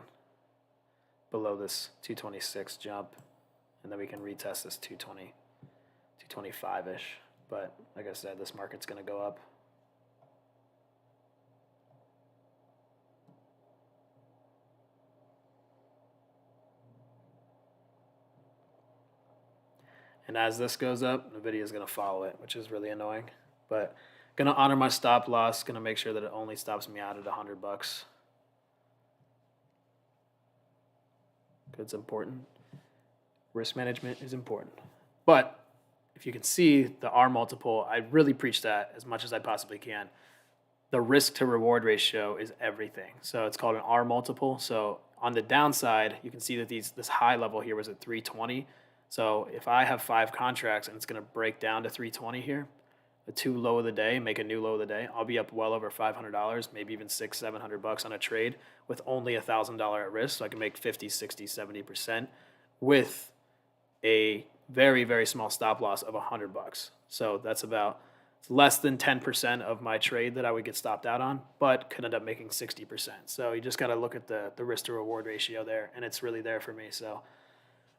below this 226 jump, and then we can retest this 220, 225-ish. But like I said, this market's going to go up. And as this goes up, NVIDIA is going to follow it, which is really annoying. But going to honor my stop loss, going to make sure that it only stops me out at $100. It's important. Risk management is important. But if you can see the R multiple, I really preach that as much as I possibly can. The risk to reward ratio is everything. So it's called an R multiple. So on the downside, you can see that this high level here was at 320. So if I have 5 contracts and it's going to break down to 320 here, the 2 low of the day, make a new low of the day, I'll be up well over $500, maybe even $600-700 on a trade with only $1,000 at risk. So I can make 50, 60, 70% with a very, very small stop loss of $100. So that's about less than 10% of my trade that I would get stopped out on, but could end up making 60%. So you just got to look at the risk to reward ratio there, and it's really there for me. So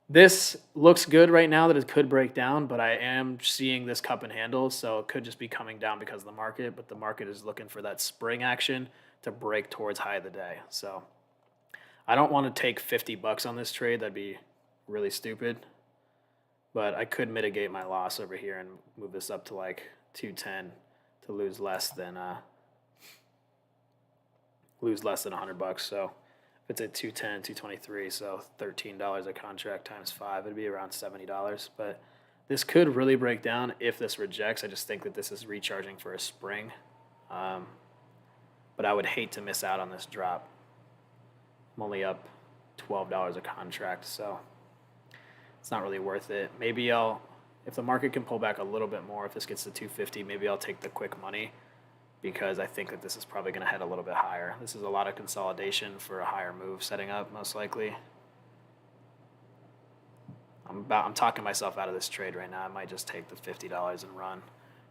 this looks good right now that it could break down, but I am seeing this cup and handle, so it could just be coming down because of the market, but the market is looking for that spring action to break towards high of the day. So I don't want to take $50 on this trade. That'd be really stupid, but I could mitigate my loss over here and move this up to like 210 to lose less than $100. So if it's at 210, 223, so $13 a contract times 5, it'd be around $70. But this could really break down if this rejects. I just think that this is recharging for a spring. But I would hate to miss out on this drop. I'm only up $12 a contract, so it's not really worth it. Maybe if the market can pull back a little bit more, if this gets to 250, maybe I'll take the quick money, because I think that this is probably going to head a little bit higher. This is a lot of consolidation for a higher move setting up, most likely. I'm talking myself out of this trade right now. I might just take the $50 and run,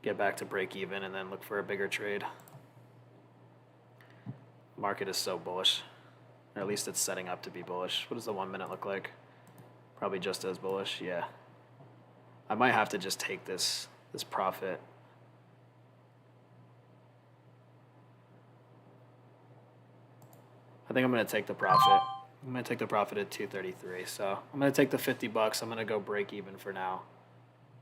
get back to break even, and then look for a bigger trade. Market is so bullish, or at least it's setting up to be bullish. What does the 1 minute look like? Probably just as bullish, yeah. I might have to just take this profit. I think I'm going to take the profit. I'm going to take the profit at 233. So I'm going to take the $50. I'm going to go break even for now.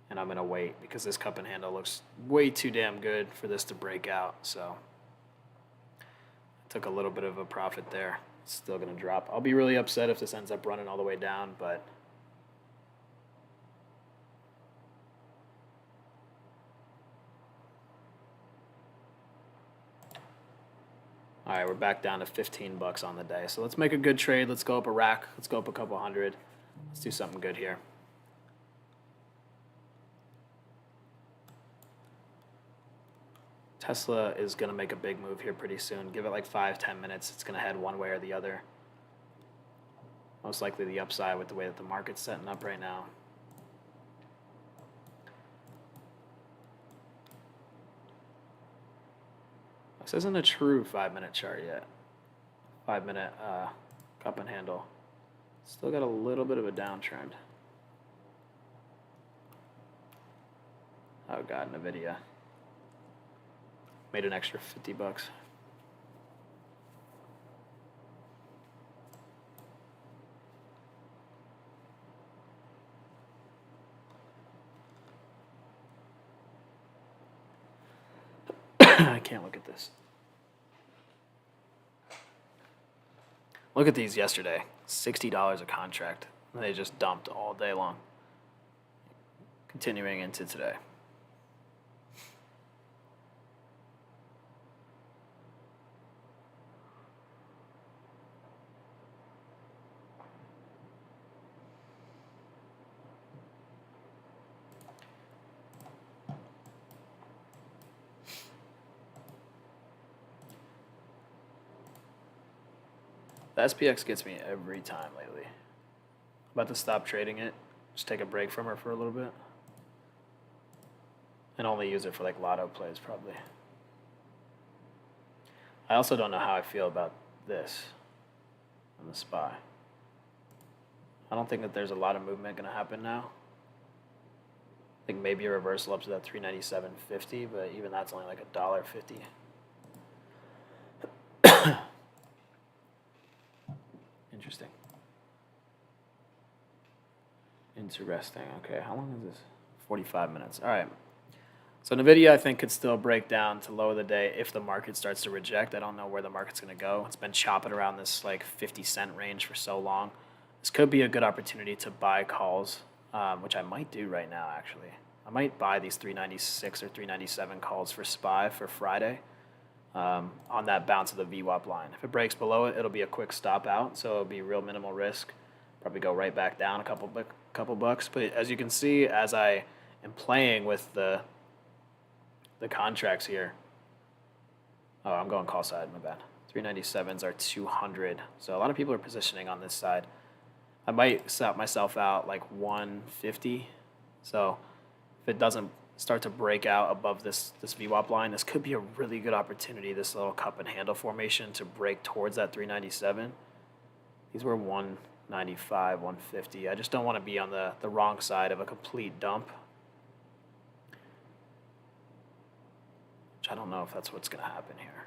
And I'm going to wait because this cup and handle looks way too damn good for this to break out. So I took a little bit of a profit there. It's still going to drop. I'll be really upset if this ends up running all the way down, but all right, we're back down to $15 on the day. So let's make a good trade. Let's go up a rack. Let's go up a couple hundred. Let's do something good here. Tesla is going to make a big move here pretty soon. Give it like 5-10 minutes. It's going to head one way or the other. Most likely the upside with the way that the market's setting up right now. This isn't a true 5-minute chart yet. 5-minute cup and handle. Still got a little bit of a downtrend. Oh God, NVIDIA. Made an extra $50. I can't look at this. Look at these yesterday. $60 a contract. They just dumped all day long. Continuing into today. The SPX gets me every time lately. I'm about to stop trading it. Just take a break from her for a little bit. And only use it for like lotto plays probably. I also don't know how I feel about this on the SPY. I don't think that there's a lot of movement going to happen now. I think maybe a reversal up to that 397.50, but even that's only like $1.50. Interesting. Interesting. Okay, how long is this? 45 minutes. All right. So NVIDIA, I think, could still break down to low of the day if the market starts to reject. I don't know where the market's going to go. It's been chopping around this like 50-cent range for so long. This could be a good opportunity to buy calls, which I might do right now, actually. I might buy these 396 or 397 calls for SPY for Friday on that bounce of the VWAP line. If it breaks below it, it'll be a quick stop out, so it'll be real minimal risk. Probably go right back down a couple bucks. But as you can see, as I am playing with the contracts here. Oh, I'm going call side, my bad. 397s are 200. So a lot of people are positioning on this side. I might stop myself out like 150. So if it doesn't start to break out above this VWAP line, this could be a really good opportunity, this little cup and handle formation, to break towards that 397. These were 195, 150. I just don't want to be on the wrong side of a complete dump. I don't know if that's what's going to happen here.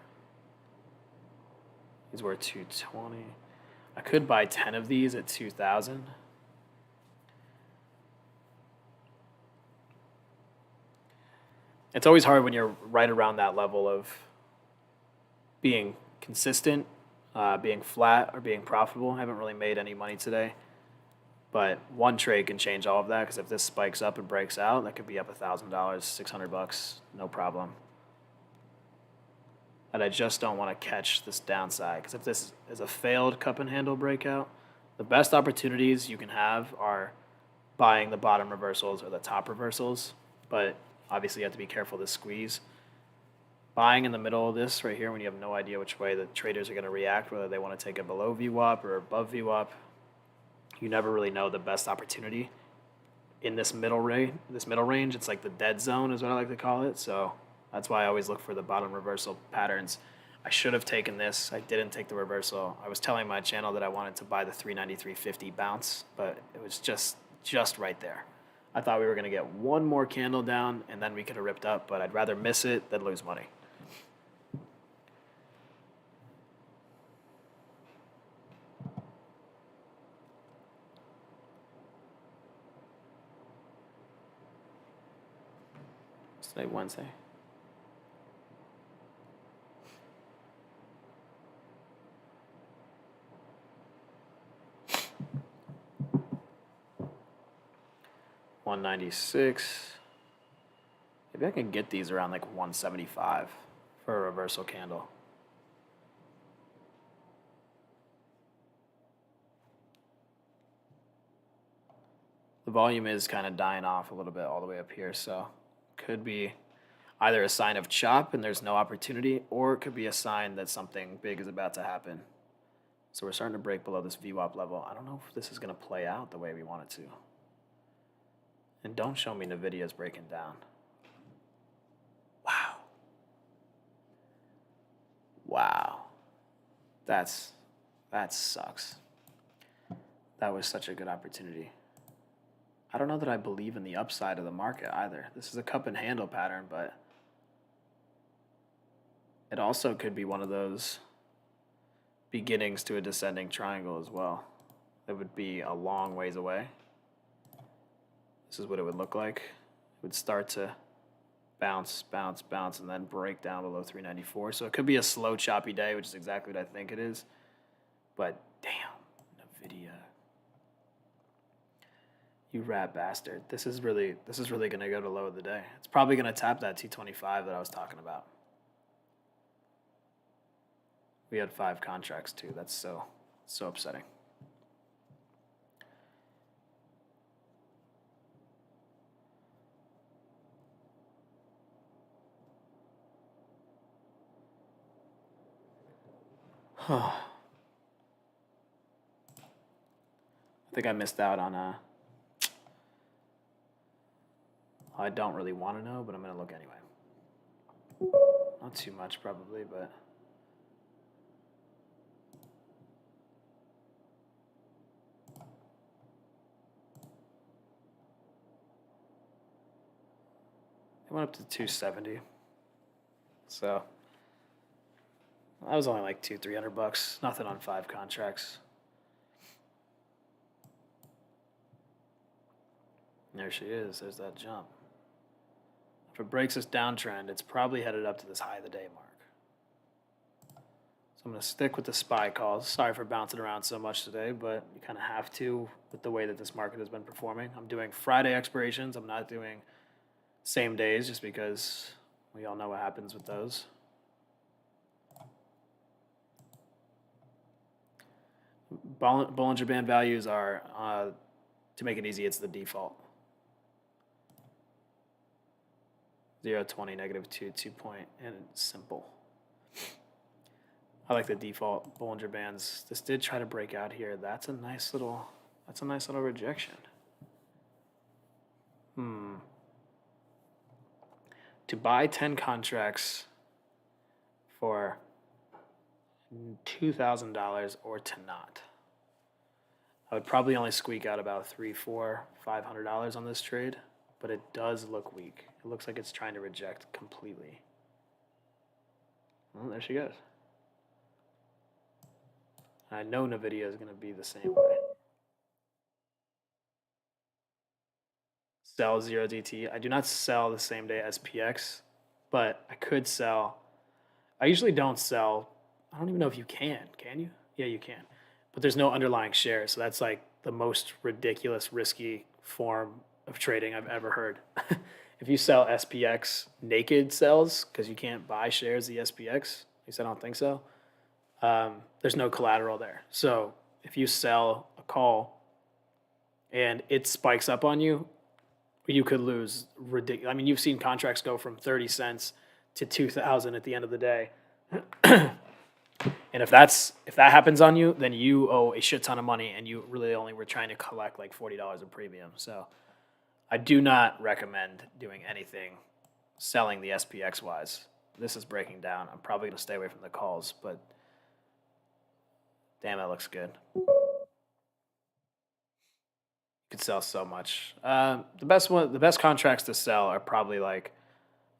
These were 220. I could buy 10 of these at 2,000. It's always hard when you're right around that level of being consistent, being flat, or being profitable. I haven't really made any money today. But one trade can change all of that, because if this spikes up and breaks out, that could be up $1,000, $600, no problem. And I just don't want to catch this downside, because if this is a failed cup and handle breakout, the best opportunities you can have are buying the bottom reversals or the top reversals, but obviously you have to be careful of this squeeze. Buying in the middle of this right here when you have no idea which way the traders are going to react, whether they want to take it below VWAP or above VWAP, you never really know the best opportunity in this middle range. It's like the dead zone is what I like to call it. So that's why I always look for the bottom reversal patterns. I should have taken this. I didn't take the reversal. I was telling my channel that I wanted to buy the 393.50 bounce, but it was just right there. I thought we were going to get one more candle down and then we could have ripped up, but I'd rather miss it than lose money. What's today, Wednesday? $196. Maybe I can get these around like 175 for a reversal candle. The volume is kind of dying off a little bit all the way up here, so could be either a sign of chop and there's no opportunity, or it could be a sign that something big is about to happen. So we're starting to break below this VWAP level. I don't know if this is going to play out the way we want it to. And don't show me NVIDIA's breaking down. Wow. Wow. That sucks. That was such a good opportunity. I don't know that I believe in the upside of the market either. This is a cup and handle pattern, but it also could be one of those beginnings to a descending triangle as well. It would be a long ways away. This is what it would look like. It would start to bounce, bounce, bounce, and then break down below 394. So it could be a slow, choppy day, which is exactly what I think it is. But damn, NVIDIA. You rat bastard. This is really going to go to low of the day. It's probably going to tap that 225 that I was talking about. We had 5 contracts too. That's so upsetting. think I missed out on I don't really want to know, but I'm going to look anyway. Not too much probably, but it went up to 270. So that was only like $200-300. Nothing on 5 contracts. There she is. There's that jump. If it breaks this downtrend, it's probably headed up to this high of the day mark. So I'm going to stick with the SPY calls. Sorry for bouncing around so much today, but you kind of have to with the way that this market has been performing. I'm doing Friday expirations. I'm not doing same days just because we all know what happens with those. Bollinger Band values are, to make it easy, it's the default. 0, 20, -2, 2 point, and it's simple. I like the default Bollinger Bands. This did try to break out here. That's a nice little rejection. To buy 10 contracts for $2,000 or to not. I would probably only squeak out about $300, $400, $500 on this trade, but it does look weak. It looks like it's trying to reject completely. Well, there she goes. I know NVIDIA is going to be the same way. Sell 0DT. I do not sell the same day as PX, but I could sell. I usually don't sell. I don't even know if you can. Can you? Yeah, you can. But there's no underlying shares, so that's like the most ridiculous, risky form of trading I've ever heard. If you sell SPX naked sells, because you can't buy shares of the SPX, at least I don't think so, there's no collateral there. So if you sell a call and it spikes up on you, you could lose ridiculous. I mean, you've seen contracts go from 30 cents to 2,000 at the end of the day. And if that happens on you, then you owe a shit ton of money, and you really only were trying to collect like $40 of premium. So I do not recommend doing anything selling the SPX wise. This is breaking down. I'm probably going to stay away from the calls, but damn, that looks good. You could sell so much. The best contracts to sell are probably like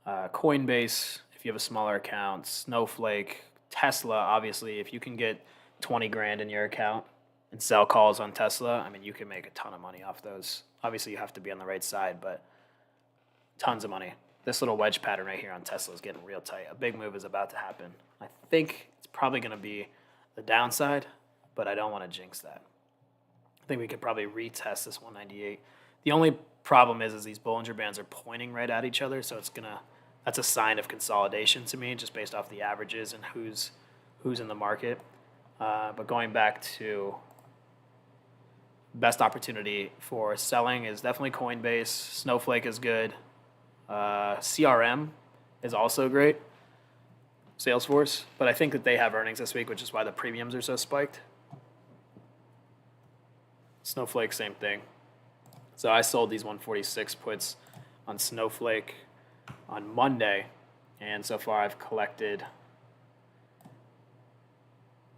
Coinbase if you have a smaller account, Snowflake, Tesla. Obviously, if you can get 20 grand in your account and sell calls on Tesla, I mean, you can make a ton of money off those. Obviously, you have to be on the right side, but tons of money. This little wedge pattern right here on Tesla is getting real tight. A big move is about to happen. I think it's probably going to be the downside, but I don't want to jinx that. I think we could probably retest this 198. The only problem is these Bollinger Bands are pointing right at each other, so that's a sign of consolidation to me, just based off the averages and who's in the market. But going back to best opportunity for selling is definitely Coinbase. Snowflake is good. CRM is also great. Salesforce, but I think that they have earnings this week, which is why the premiums are so spiked. Snowflake, same thing. So I sold these 146 puts on Snowflake on Monday, and so far I've collected.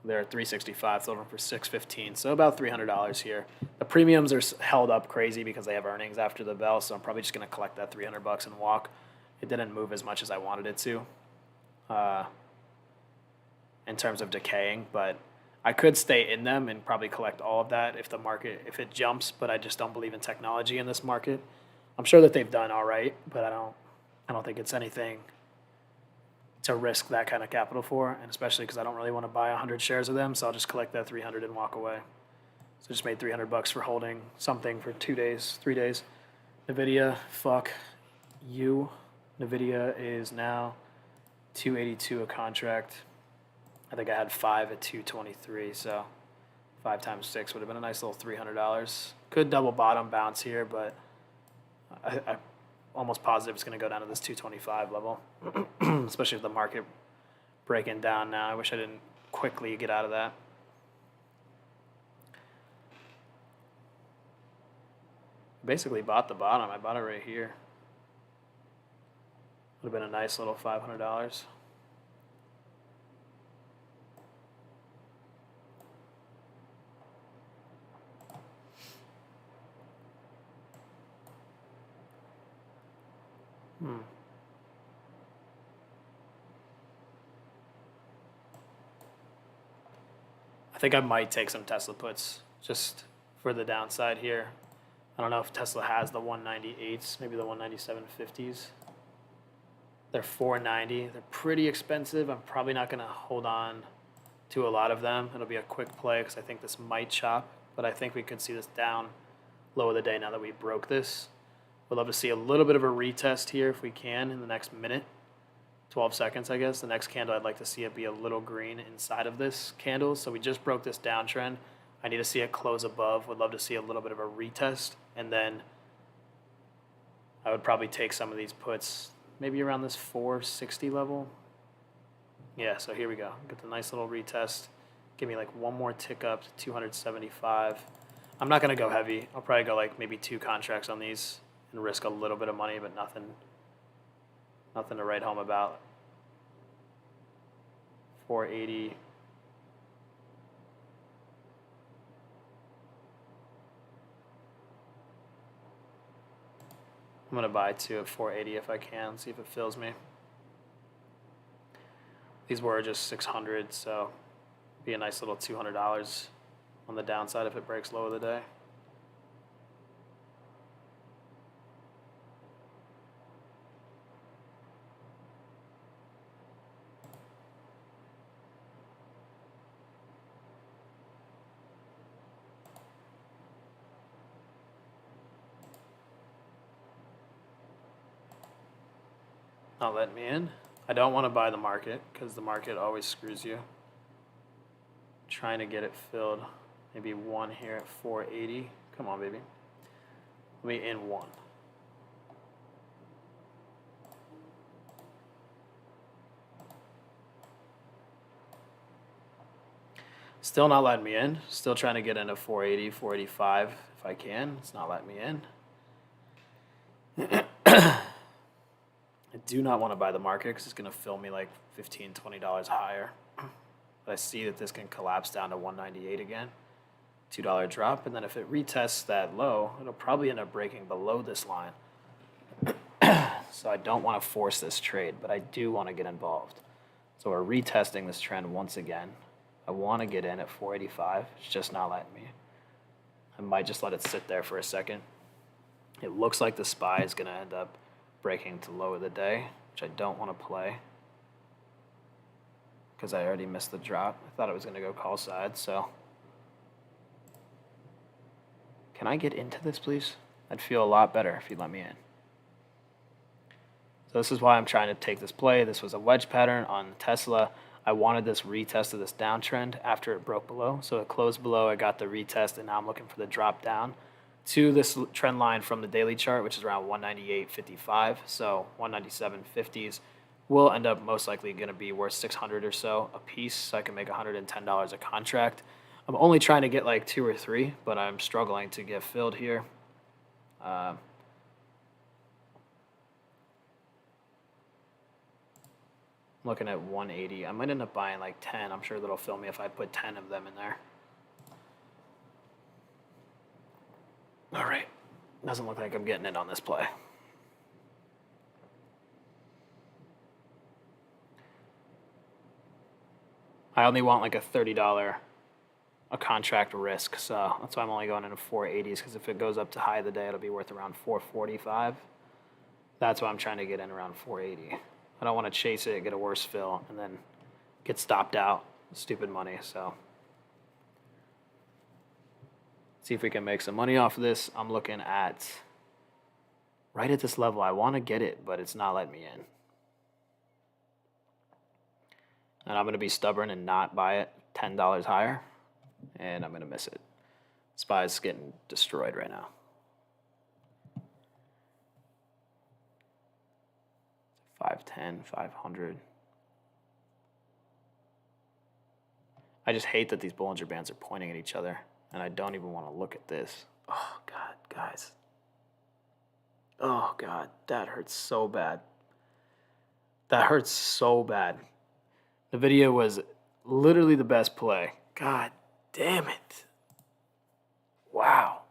They're at 365, sold them for 615, so about $300 here. The premiums are held up crazy because they have earnings after the bell, so I'm probably just going to collect that $300 and walk. It didn't move as much as I wanted it to, in terms of decaying, but I could stay in them and probably collect all of that if it jumps, but I just don't believe in technology in this market. I'm sure that they've done all right, but I don't think it's anything to risk that kind of capital for, and especially because I don't really want to buy 100 shares of them, so I'll just collect that 300 and walk away. So just made $300 for holding something for 2 days, 3 days. NVIDIA, fuck you. NVIDIA is now $282 a contract. I think I had 5 at 223, so 5 times 6 would have been a nice little $300. Could double bottom bounce here, but I'm almost positive it's going to go down to this 225 level, especially with the market breaking down now. I wish I didn't quickly get out of that. Basically bought the bottom. I bought it right here. Would have been a nice little $500. I think I might take some Tesla puts just for the downside here. I don't know if Tesla has the 198s, maybe the 197.50s. They're $490. They're pretty expensive. I'm probably not going to hold on to a lot of them. It'll be a quick play because I think this might chop, but I think we could see this down low of the day now that we broke this. We'd love to see a little bit of a retest here if we can in the next minute. 12 seconds, I guess. The next candle, I'd like to see it be a little green inside of this candle. So we just broke this downtrend. I need to see it close above. Would love to see a little bit of a retest. And then I would probably take some of these puts maybe around this 460 level. Yeah, so here we go. Get the nice little retest. Give me like one more tick up to 275. I'm not going to go heavy. I'll probably go like maybe 2 contracts on these and risk a little bit of money, but nothing to write home about. 480. I'm going to buy 2 at 480 if I can, see if it fills me. These were just 600, so be a nice little $200 on the downside if it breaks low of the day. Not letting me in. I don't want to buy the market because the market always screws you. Trying to get it filled. Maybe 1 here at 480. Come on, baby. Let me in 1. Still not letting me in. Still trying to get into 480, 485 if I can. It's not letting me in. I do not want to buy the market because it's going to fill me like $15, $20 higher. But I see that this can collapse down to 198 again. $2 drop. And then if it retests that low, it'll probably end up breaking below this line. So I don't want to force this trade, but I do want to get involved. So we're retesting this trend once again. I want to get in at 485. It's just not letting me. I might just let it sit there for a second. It looks like the SPY is going to end up breaking to low of the day, which I don't want to play because I already missed the drop. I thought it was going to go call side, so. Can I get into this, please? I'd feel a lot better if you let me in. So this is why I'm trying to take this play. This was a wedge pattern on Tesla. I wanted this retest of this downtrend after it broke below. So it closed below, I got the retest, and now I'm looking for the drop down to this trend line from the daily chart, which is around 198.55. So 197.50s will end up most likely going to be worth 600 or so a piece. So I can make $110 a contract. I'm only trying to get like 2 or 3, but I'm struggling to get filled here. Looking at 180. I might end up buying like 10. I'm sure that'll fill me if I put 10 of them in there. All right. Doesn't look like I'm getting it on this play. I only want like a $30 a contract risk, so that's why I'm only going into 480s, because if it goes up to high of the day, it'll be worth around 445. That's why I'm trying to get in around 480. I don't want to chase it, get a worse fill, and then get stopped out. Stupid money, so. See if we can make some money off of this. I'm looking at right at this level. I want to get it, but it's not letting me in. And I'm going to be stubborn and not buy it $10 higher, and I'm going to miss it. SPY's getting destroyed right now. $510, $500. I just hate that these Bollinger Bands are pointing at each other, and I don't even want to look at this. Oh, God, guys. Oh, God, that hurts so bad. That hurts so bad. The video was literally the best play. God damn it. Wow.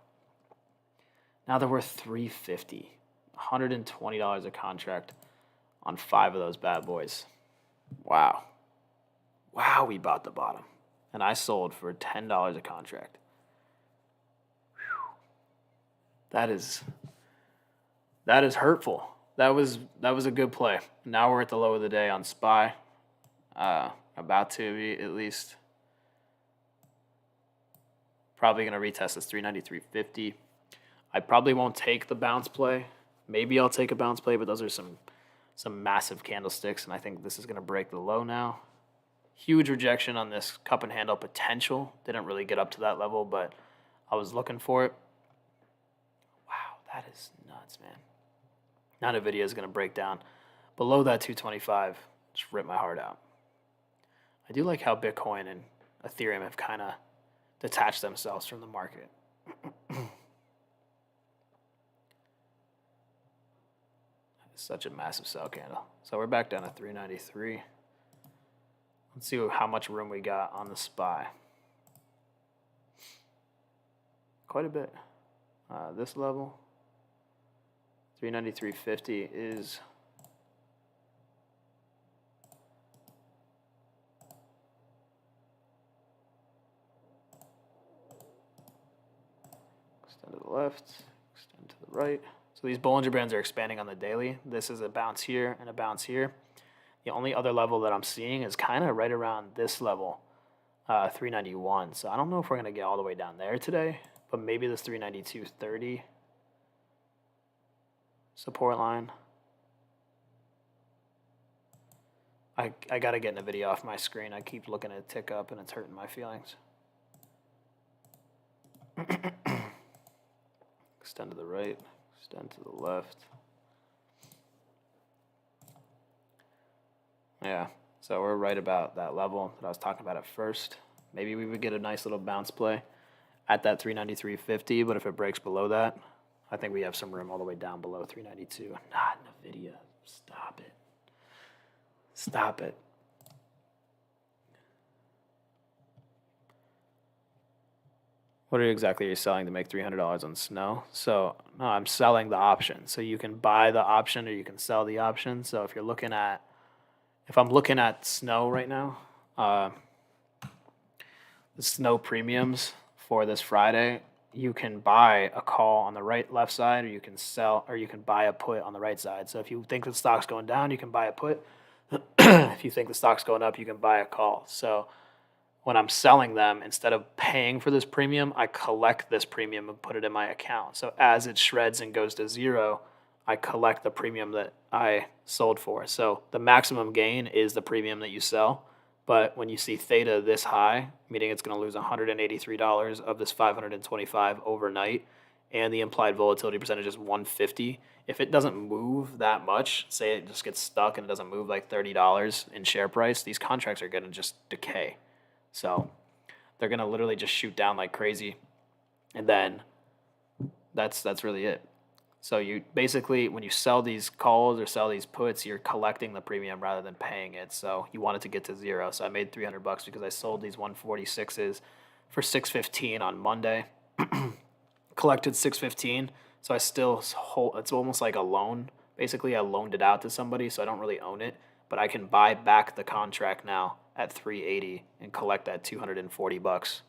Now they're worth $350. $120 a contract on 5 of those bad boys. Wow. Wow, we bought the bottom. And I sold for $10 a contract. Whew. That is hurtful. That was a good play. Now we're at the low of the day on SPY. About to be at least. Probably gonna retest this 393.50. I probably won't take the bounce play. Maybe I'll take a bounce play, but those are some massive candlesticks, and I think this is gonna break the low now. Huge rejection on this cup and handle potential. Didn't really get up to that level, but I was looking for it. Wow, that is nuts, man. Now NVIDIA is going to break down below that 225. Just rip my heart out. I do like how Bitcoin and Ethereum have kind of detached themselves from the market. Such a massive sell candle. So we're back down to 393. Let's see how much room we got on the SPY. Quite a bit. This level, 393.50 is extend to the left, extend to the right. So these Bollinger Bands are expanding on the daily. This is a bounce here and a bounce here. The only other level that I'm seeing is kind of right around this level, 391. So I don't know if we're going to get all the way down there today, but maybe this 392.30 support line. I got to get NVIDIA off my screen. I keep looking at it tick up, and it's hurting my feelings. Extend to the right, extend to the left. Yeah, so we're right about that level that I was talking about at first. Maybe we would get a nice little bounce play at that 393.50, but if it breaks below that, I think we have some room all the way down below 392. Not NVIDIA. Stop it. Stop it. What exactly are you selling to make $300 on Snow? So, no, I'm selling the option. So you can buy the option or you can sell the option. So if I'm looking at Snow right now, the Snow premiums for this Friday, you can buy a call on the left side, or you can sell, or you can buy a put on the right side. So if you think the stock's going down, you can buy a put. If you think the stock's going up, you can buy a call. So when I'm selling them, instead of paying for this premium, I collect this premium and put it in my account. So as it shreds and goes to zero, I collect the premium that I sold for. So the maximum gain is the premium that you sell. But when you see theta this high, meaning it's going to lose $183 of this 525 overnight, and the implied volatility percentage is 150, if it doesn't move that much, say it just gets stuck and it doesn't move like $30 in share price, these contracts are going to just decay. So they're going to literally just shoot down like crazy. And then that's really it. So you basically, when you sell these calls or sell these puts, you're collecting the premium rather than paying it. So you want it to get to zero. So I made $300 because I sold these 146s for $615 on Monday. Collected $615. So I still hold. It's almost like a loan. Basically, I loaned it out to somebody, so I don't really own it, but I can buy back the contract now at $380 and collect that $240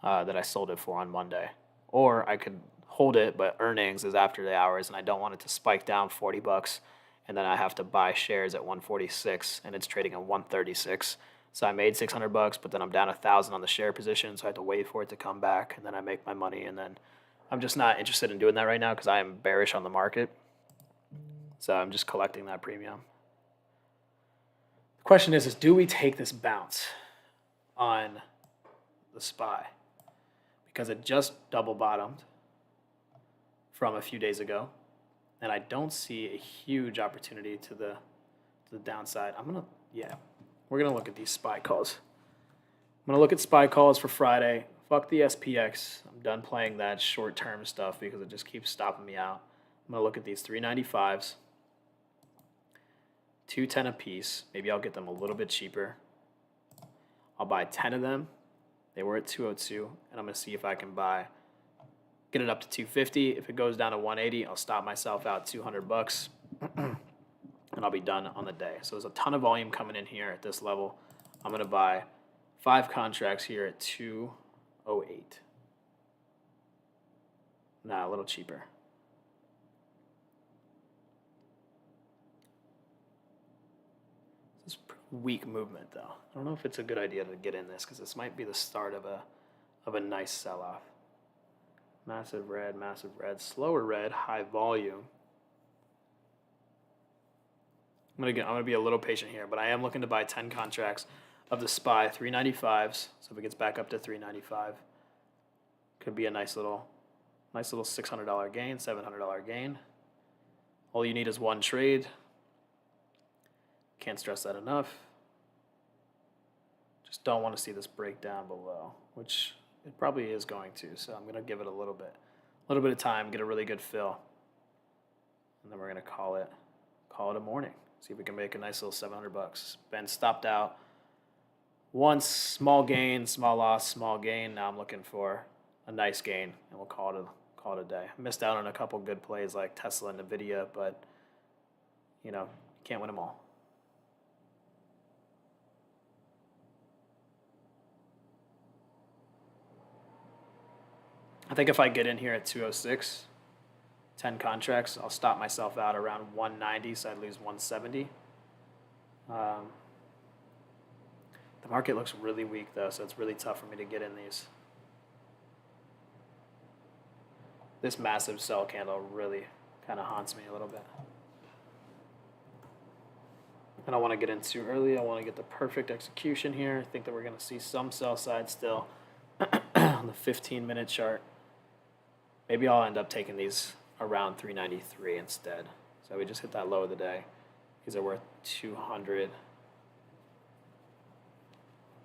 that I sold it for on Monday. Or I could hold it, but earnings is after the hours, and I don't want it to spike down $40, and then I have to buy shares at 146, and it's trading at 136. So I made $600, but then I'm down 1,000 on the share position, so I have to wait for it to come back, and then I make my money, and then I'm just not interested in doing that right now because I am bearish on the market. So I'm just collecting that premium. The question is do we take this bounce on the SPY? Because it just double bottomed from a few days ago, and I don't see a huge opportunity to the downside. We're gonna look at these SPY calls. I'm gonna look at SPY calls for Friday. Fuck the SPX. I'm done playing that short-term stuff because it just keeps stopping me out. I'm gonna look at these 395s, 210 a piece. Maybe I'll get them a little bit cheaper. I'll buy 10 of them. They were at 202, and I'm gonna see if I can get it up to 250. If it goes down to 180, I'll stop myself out $200, and I'll be done on the day. So there's a ton of volume coming in here at this level. I'm gonna buy 5 contracts here at 208. Nah, a little cheaper. This is weak movement though. I don't know if it's a good idea to get in this because this might be the start of a nice sell-off. Massive red, slower red, high volume. I'm gonna be a little patient here, but I am looking to buy 10 contracts of the SPY 395s. So if it gets back up to 395, could be a nice little $600 gain, $700 gain. All you need is one trade. Can't stress that enough. Just don't want to see this break down below, which it probably is going to. So I'm gonna give it a little bit of time, get a really good fill, and then we're gonna call it a morning. See if we can make a nice little $700. Ben stopped out once, small gain, small loss, small gain. Now I'm looking for a nice gain, and we'll call it a day. I missed out on a couple good plays like Tesla and Nvidia, but you can't win them all. I think if I get in here at 206, 10 contracts, I'll stop myself out around 190, so I'd lose 170. The market looks really weak though, so it's really tough for me to get in these. This massive sell candle really kind of haunts me a little bit. I don't want to get in too early. I want to get the perfect execution here. I think that we're going to see some sell side still on the 15-minute chart. Maybe I'll end up taking these around 393 instead. So we just hit that low of the day. These are worth 200.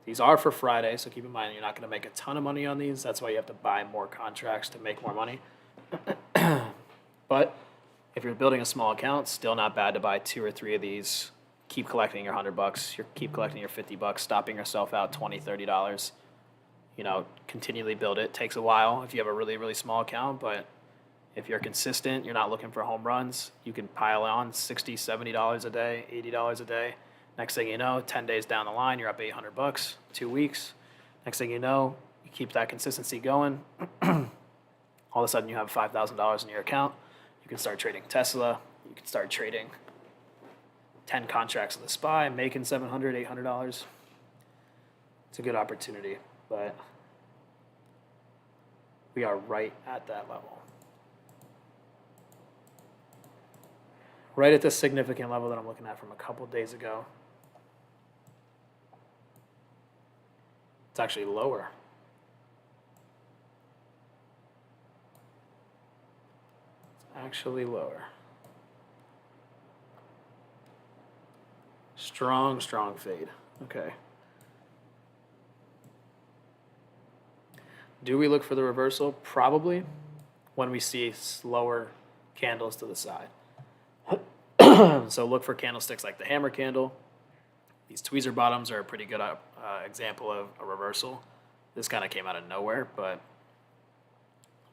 These are for Friday, so keep in mind you're not going to make a ton of money on these. That's why you have to buy more contracts to make more money. But if you're building a small account, still not bad to buy 2 or 3 of these. Keep collecting your $100. Keep collecting your $50, stopping yourself out $20, $30. Continually build it. Takes a while if you have a really, really small account, but if you're consistent, you're not looking for home runs, you can pile on $60, $70 a day, $80 a day. Next thing you know, 10 days down the line, you're up $800, 2 weeks. Next thing you know, you keep that consistency going. All of a sudden, you have $5,000 in your account. You can start trading Tesla. You can start trading 10 contracts of the SPY, making $700, $800. It's a good opportunity, but we are right at that level. Right at this significant level that I'm looking at from a couple days ago. It's actually lower. It's actually lower. Strong, strong fade. Okay. Do we look for the reversal? Probably when we see slower candles to the side. So look for candlesticks like the hammer candle. These tweezer bottoms are a pretty good example of a reversal. This kind of came out of nowhere, but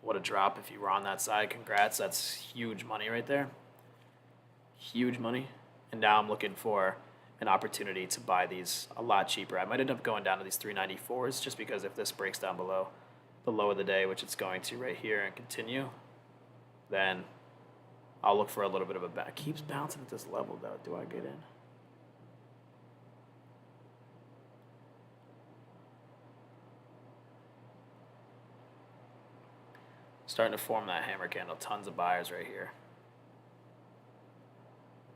what a drop if you were on that side. Congrats, that's huge money right there. Huge money. And now I'm looking for an opportunity to buy these a lot cheaper. I might end up going down to these 394s just because if this breaks down below the low of the day, which it's going to right here, and continue, then I'll look for a little bit of a back. Keeps bouncing at this level though. Do I get in? Starting to form that hammer candle. Tons of buyers right here.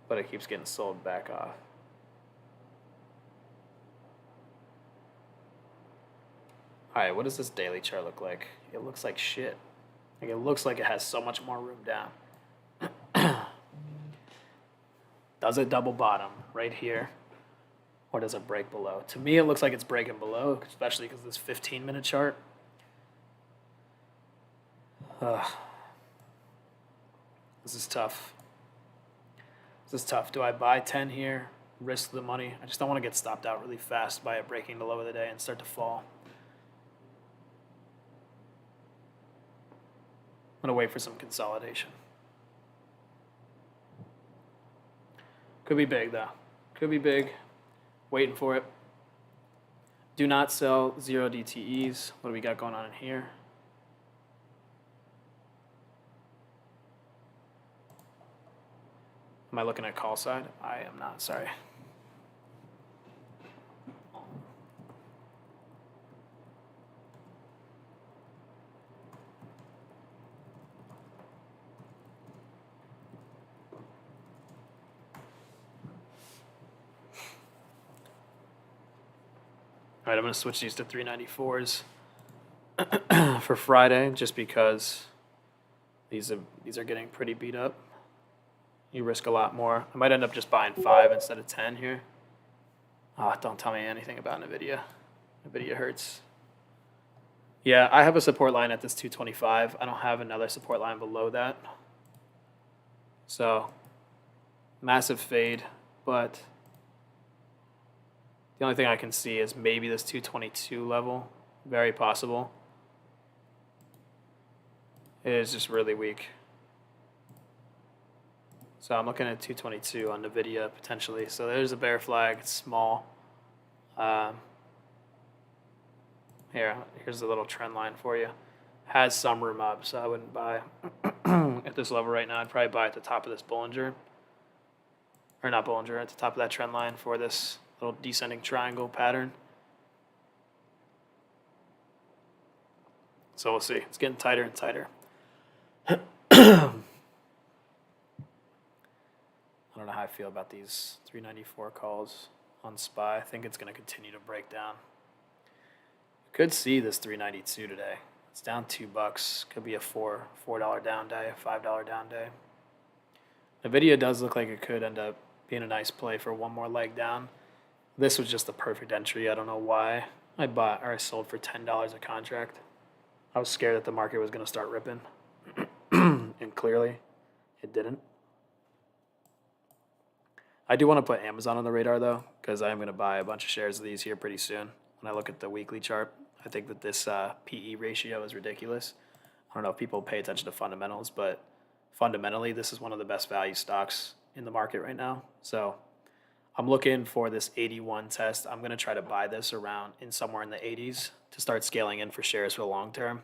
But it keeps getting sold back off. Alright, what does this daily chart look like? It looks like shit. Like it looks like it has so much more room down. Does it double bottom right here? Or does it break below? To me, it looks like it's breaking below, especially because this 15-minute chart. This is tough. This is tough. Do I buy 10 here, risk the money? I just don't want to get stopped out really fast by it breaking the low of the day and start to fall. I'm going to wait for some consolidation. Could be big, though. Could be big. Waiting for it. Do not sell 0 DTEs. What do we got going on in here? Am I looking at call side? I am not, sorry. All right, I'm going to switch these to 394s for Friday just because these are getting pretty beat up. You risk a lot more. I might end up just buying 5 instead of 10 here. Oh, don't tell me anything about NVIDIA. NVIDIA hurts. Yeah, I have a support line at this 225. I don't have another support line below that. So, massive fade, but the only thing I can see is maybe this 222 level. Very possible. It is just really weak. So I'm looking at 222 on NVIDIA potentially. So there's a bear flag. It's small. Here's a little trend line for you. Has some room up, so I wouldn't buy at this level right now. I'd probably buy at the top of this Bollinger. Or not Bollinger, at the top of that trend line for this little descending triangle pattern. So we'll see. It's getting tighter and tighter. I don't know how I feel about these 394 calls on SPY. I think it's going to continue to break down. Could see this 392 today. It's down $2. Could be a $4 down day, a $5 down day. NVIDIA does look like it could end up being a nice play for one more leg down. This was just the perfect entry. I don't know why I sold for $10 a contract. I was scared that the market was going to start ripping, and clearly it didn't. I do want to put Amazon on the radar, though, because I am going to buy a bunch of shares of these here pretty soon. When I look at the weekly chart, I think that this PE ratio is ridiculous. I don't know if people pay attention to fundamentals, but fundamentally, this is one of the best value stocks in the market right now. So I'm looking for this 81 test. I'm going to try to buy this around somewhere in the 80s to start scaling in for shares for the long term.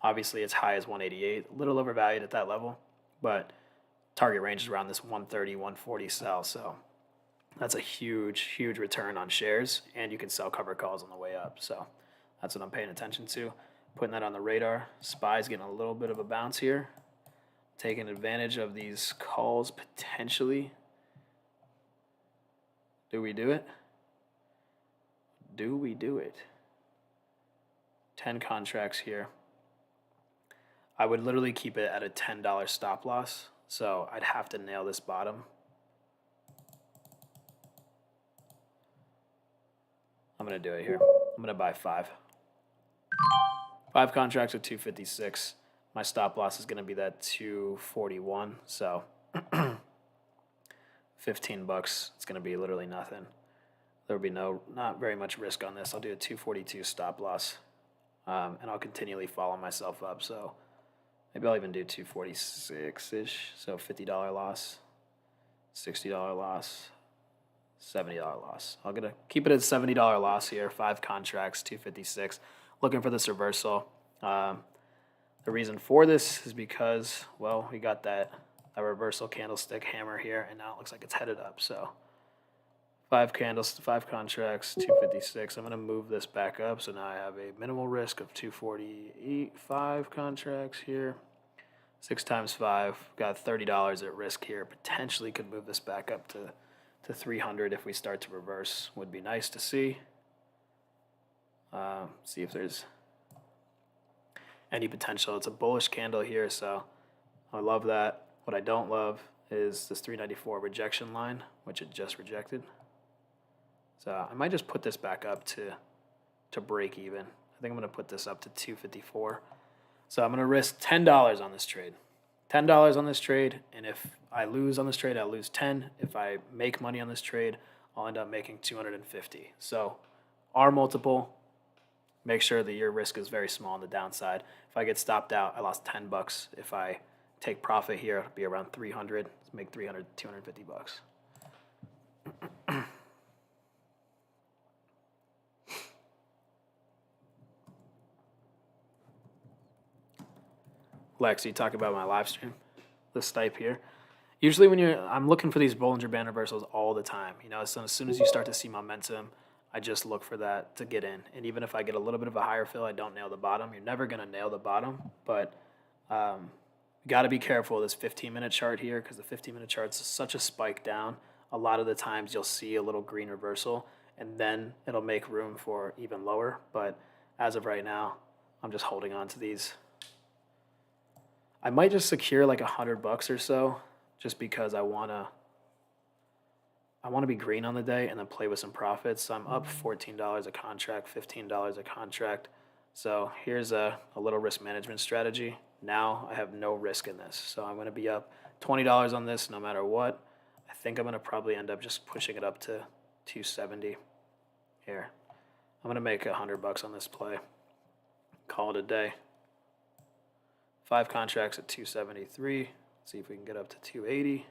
Obviously, it's high as 188, a little overvalued at that level, but target range is around this 130, 140 sell. So that's a huge, huge return on shares, and you can sell cover calls on the way up. So that's what I'm paying attention to. Putting that on the radar. SPY's getting a little bit of a bounce here. Taking advantage of these calls potentially. Do we do it? Do we do it? 10 contracts here. I would literally keep it at a $10 stop loss. So I'd have to nail this bottom. I'm going to do it here. I'm going to buy 5. 5 contracts at 256. My stop loss is going to be that 241. So $15. It's going to be literally nothing. There will be not very much risk on this. I'll do a 242 stop loss. And I'll continually follow myself up. So maybe I'll even do 246-ish. So $50 loss, $60 loss, $70 loss. I'm going to keep it at $70 loss here. 5 contracts, 256. Looking for this reversal. The reason for this is because, well, we got that reversal candlestick hammer here, and now it looks like it's headed up. So 5 contracts, 256. I'm going to move this back up. So now I have a minimal risk of 248. 5 contracts here. 6 times 5. Got $30 at risk here. Potentially could move this back up to 300 if we start to reverse. Would be nice to see. See if there's any potential. It's a bullish candle here, so I love that. What I don't love is this 394 rejection line, which it just rejected. So I might just put this back up to break even. I think I'm going to put this up to 254. So I'm going to risk $10 on this trade. $10 on this trade, and if I lose on this trade, I lose 10. If I make money on this trade, I'll end up making 250. So R multiple, make sure that your risk is very small on the downside. If I get stopped out, I lost 10 bucks. If I take profit here, it'll be around 300. Let's make 300, 250 bucks. Lex, you talk about my live stream, the Stipe here. Usually when I'm looking for these Bollinger Band reversals all the time. You know, so as soon as you start to see momentum, I just look for that to get in. And even if I get a little bit of a higher fill, I don't nail the bottom. You're never going to nail the bottom, but got to be careful of this 15-minute chart here because the 15-minute chart's such a spike down. A lot of the times you'll see a little green reversal, and then it'll make room for even lower. But as of right now, I'm just holding on to these. I might just secure like $100 or so, just because I wanna be green on the day and then play with some profits. So I'm up $14 a contract, $15 a contract. So here's a little risk management strategy. Now I have no risk in this, so I'm gonna be up $20 on this no matter what. I think I'm gonna probably end up just pushing it up to 270 here. I'm gonna make $100 on this play. Call it a day. 5 contracts at 273. Let's see if we can get up to 280,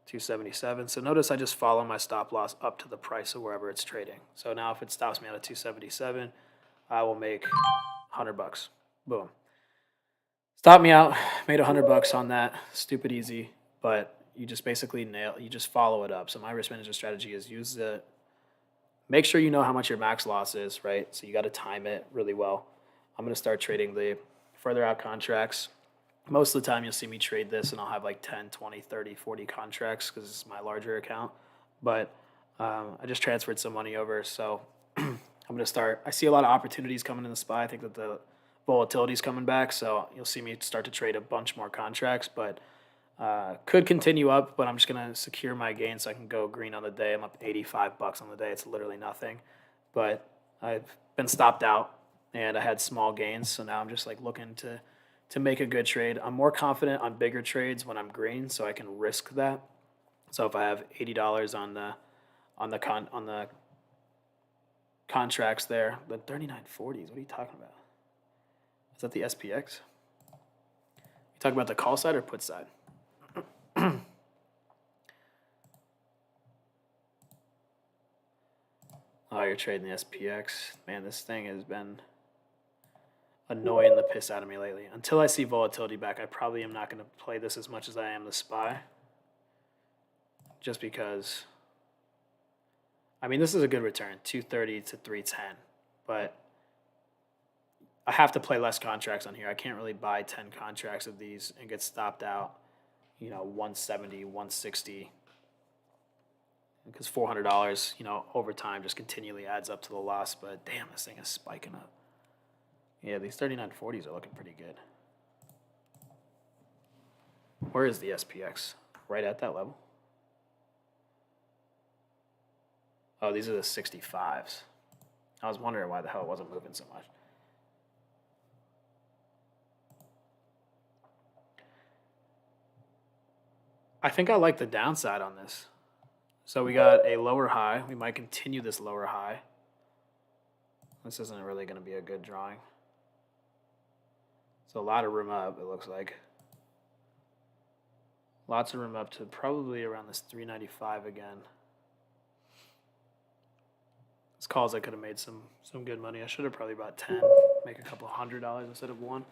277. So notice I just follow my stop loss up to the price of wherever it's trading. So now if it stops me at 277, I will make $100. Boom. Stop me out. Made $100 on that. Stupid easy, but you just basically you just follow it up. So my risk management strategy is make sure you know how much your max loss is, right? So you got to time it really well. I'm going to start trading the further out contracts. Most of the time you'll see me trade this and I'll have like 10, 20, 30, 40 contracts because it's my larger account. But I just transferred some money over, so I'm going to start. I see a lot of opportunities coming in the SPY. I think that the volatility is coming back, so you'll see me start to trade a bunch more contracts, but could continue up, but I'm just going to secure my gain so I can go green on the day. I'm up $85 on the day. It's literally nothing, but I've been stopped out and I had small gains, so now I'm just like looking to make a good trade. I'm more confident on bigger trades when I'm green, so I can risk that. So if I have $80 on the contracts there, the 39.40s, what are you talking about? Is that the SPX? You talking about the call side or put side? Oh, you're trading the SPX. Man, this thing has been annoying the piss out of me lately. Until I see volatility back, I probably am not going to play this as much as I am the SPY. Just because, I mean, this is a good return, 230 to 310, but I have to play less contracts on here. I can't really buy 10 contracts of these and get stopped out, 170, 160, because $400, over time just continually adds up to the loss. But damn, this thing is spiking up. Yeah, these 39.40s are looking pretty good. Where is the SPX? Right at that level? Oh, these are the 65s. I was wondering why the hell it wasn't moving so much. I think I like the downside on this. So we got a lower high. We might continue this lower high. This isn't really going to be a good drawing. So a lot of room up, it looks like. Lots of room up to probably around this 395 again. This calls I could have made some good money. I should have probably bought 10, make a couple $100 instead of 1.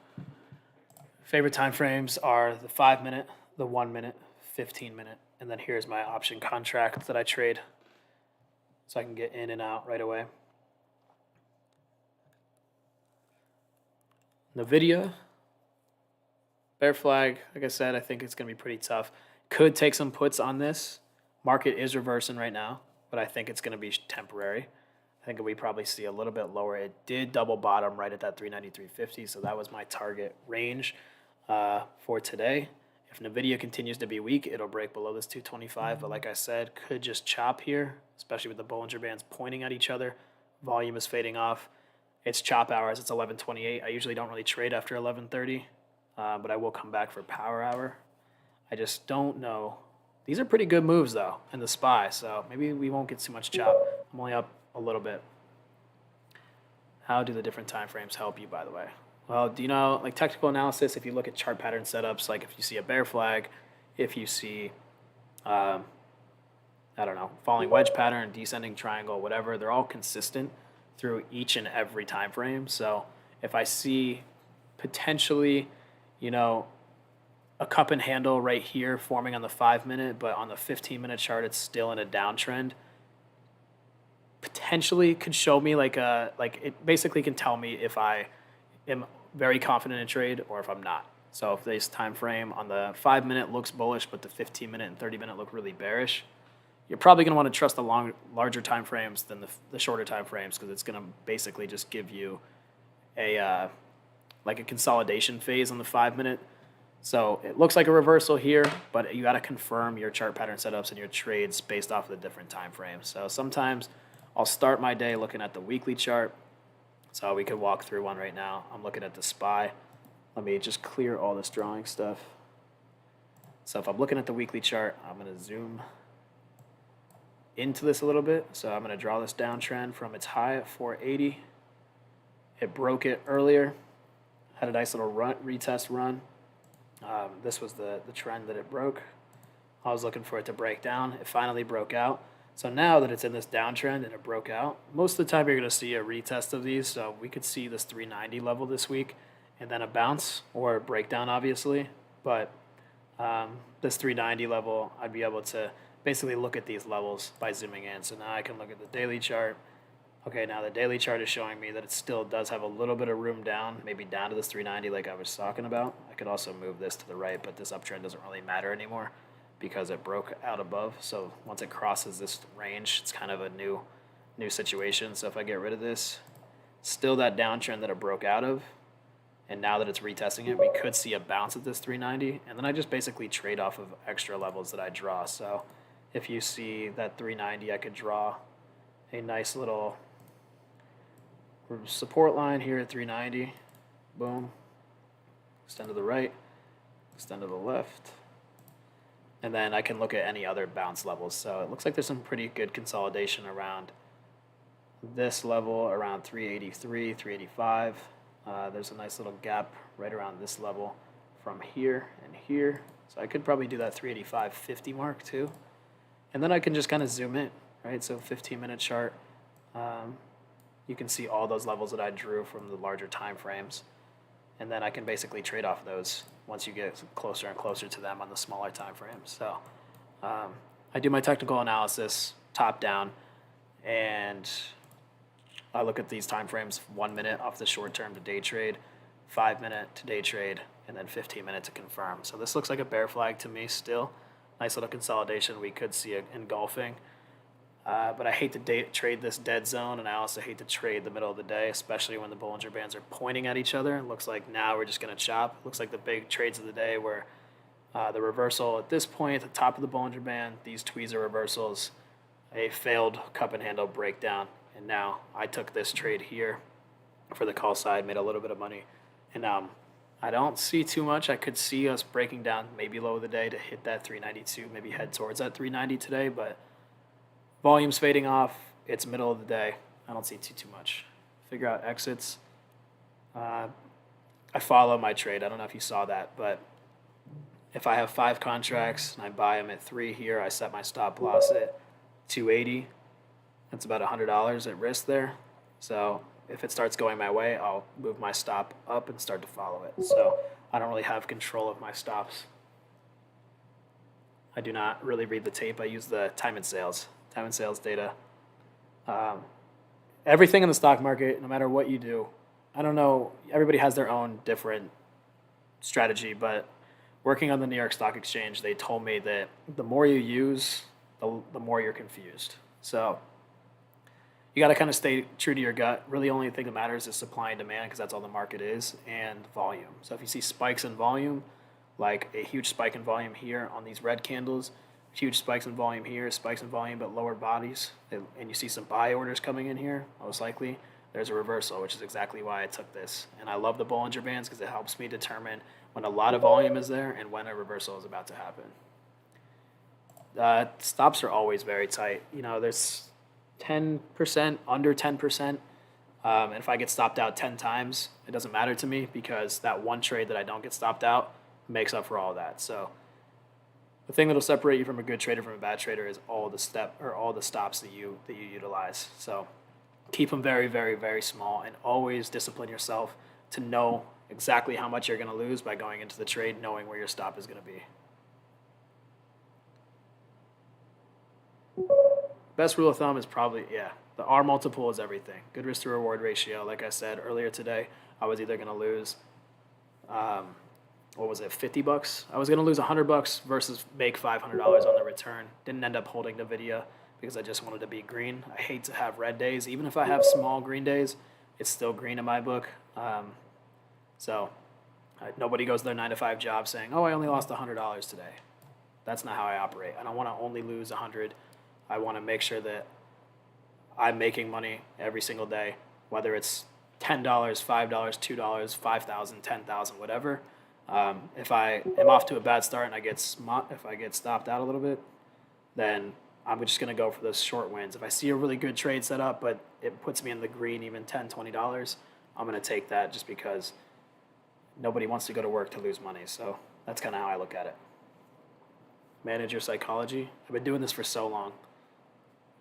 Favorite time frames are the 5-minute, the 1-minute, 15-minute, and then here's my option contract that I trade so I can get in and out right away. NVIDIA, bear flag, like I said, I think it's going to be pretty tough. Could take some puts on this. Market is reversing right now, but I think it's going to be temporary. I think we probably see a little bit lower. It did double bottom right at that 393.50, so that was my target range for today. If NVIDIA continues to be weak, it'll break below this 225, but like I said, could just chop here, especially with the Bollinger Bands pointing at each other. Volume is fading off. It's chop hours. It's 11:28. I usually don't really trade after 11:30. but I will come back for power hour. I just don't know. These are pretty good moves though in the SPY, so maybe we won't get too much chop. I'm only up a little bit. How do the different time frames help you, by the way? Well, do you know, like technical analysis, if you look at chart pattern setups, like if you see a bear flag, if you see, I don't know, falling wedge pattern, descending triangle, whatever, they're all consistent through each and every time frame. So if I see potentially, you know, a cup and handle right here forming on the 5-minute, but on the 15-minute chart, it's still in a downtrend, potentially could show me like it basically can tell me if I am very confident in trade or if I'm not. So if this time frame on the 5-minute looks bullish, but the 15-minute and 30-minute look really bearish, you're probably going to want to trust the larger time frames than the shorter time frames, because it's going to basically just give you a like a consolidation phase on the 5-minute. So it looks like a reversal here, but you got to confirm your chart pattern setups and your trades based off of the different time frames. So sometimes I'll start my day looking at the weekly chart. So we could walk through one right now. I'm looking at the SPY. Let me just clear all this drawing stuff. So if I'm looking at the weekly chart, I'm going to zoom into this a little bit. So I'm going to draw this downtrend from its high at 480. It broke it earlier. Had a nice little retest run. This was the trend that it broke. I was looking for it to break down. It finally broke out. So now that it's in this downtrend and it broke out, most of the time you're going to see a retest of these. So we could see this 390 level this week and then a bounce or a breakdown, obviously. But this 390 level, I'd be able to basically look at these levels by zooming in. So now I can look at the daily chart. Okay, now the daily chart is showing me that it still does have a little bit of room down, maybe down to this 390 like I was talking about. I could also move this to the right, but this uptrend doesn't really matter anymore because it broke out above. So once it crosses this range, it's kind of a new situation. So if I get rid of this, still that downtrend that it broke out of, and now that it's retesting it, we could see a bounce at this 390, and then I just basically trade off of extra levels that I draw. So if you see that 390, I could draw a nice little support line here at 390. Boom. Extend to the right, extend to the left. And then I can look at any other bounce levels. So it looks like there's some pretty good consolidation around this level, around 383, 385. There's a nice little gap right around this level from here and here. So I could probably do that 385.50 mark too. And then I can just kind of zoom in, right? So 15-minute chart. You can see all those levels that I drew from the larger time frames. And then I can basically trade off those once you get closer and closer to them on the smaller time frames. So I do my technical analysis top down, and I look at these time frames 1 minute off the short term to day trade, 5-minute to day trade, and then 15-minute to confirm. So this looks like a bear flag to me still. Nice little consolidation. We could see it engulfing. But I hate to trade this dead zone, and I also hate to trade the middle of the day, especially when the Bollinger Bands are pointing at each other. It looks like now we're just going to chop. Looks like the big trades of the day were the reversal at this point at the top of the Bollinger Band, these tweezer reversals, a failed cup and handle breakdown, and now I took this trade here for the call side, made a little bit of money, and I don't see too much. I could see us breaking down maybe low of the day to hit that 392, maybe head towards that 390 today, but volume's fading off. It's middle of the day. I don't see too much. Figure out exits. I follow my trade. I don't know if you saw that, but if I have 5 contracts and I buy them at 3 here, I set my stop loss at 280. That's about $100 at risk there. So if it starts going my way, I'll move my stop up and start to follow it. So I don't really have control of my stops. I do not really read the tape. I use the time and sales data. Everything in the stock market, no matter what you do, I don't know, everybody has their own different strategy, but working on the New York Stock Exchange, they told me that the more you use, the more you're confused. So you got to kind of stay true to your gut. Really, the only thing that matters is supply and demand, because that's all the market is, and volume. So if you see spikes in volume, like a huge spike in volume here on these red candles, huge spikes in volume here, spikes in volume but lower bodies, and you see some buy orders coming in here, most likely, there's a reversal, which is exactly why I took this. And I love the Bollinger Bands because it helps me determine when a lot of volume is there and when a reversal is about to happen. Stops are always very tight. You know, there's 10%, under 10%. And if I get stopped out 10 times, it doesn't matter to me because that one trade that I don't get stopped out makes up for all that. So the thing that'll separate you from a good trader from a bad trader is all the stops that you utilize. So keep them very, very, very small and always discipline yourself to know exactly how much you're going to lose by going into the trade, knowing where your stop is going to be. Best rule of thumb is probably, the R multiple is everything. Good risk to reward ratio. Like I said earlier today, I was either going to lose, what was it, $50? I was going to lose $100 versus make $500 on the return. Didn't end up holding NVIDIA because I just wanted to be green. I hate to have red days. Even if I have small green days, it's still green in my book. Nobody goes to their 9-to-5 job saying, oh, I only lost $100 today. That's not how I operate. I don't want to only lose 100. I want to make sure that I'm making money every single day, whether it's $10, $5, $2, $5,000, $10,000, whatever. If I am off to a bad start and if I get stopped out a little bit, then I'm just going to go for those short wins. If I see a really good trade set up, but it puts me in the green even $10, $20, I'm going to take that just because nobody wants to go to work to lose money. So that's kind of how I look at it. Manage your psychology. I've been doing this for so long.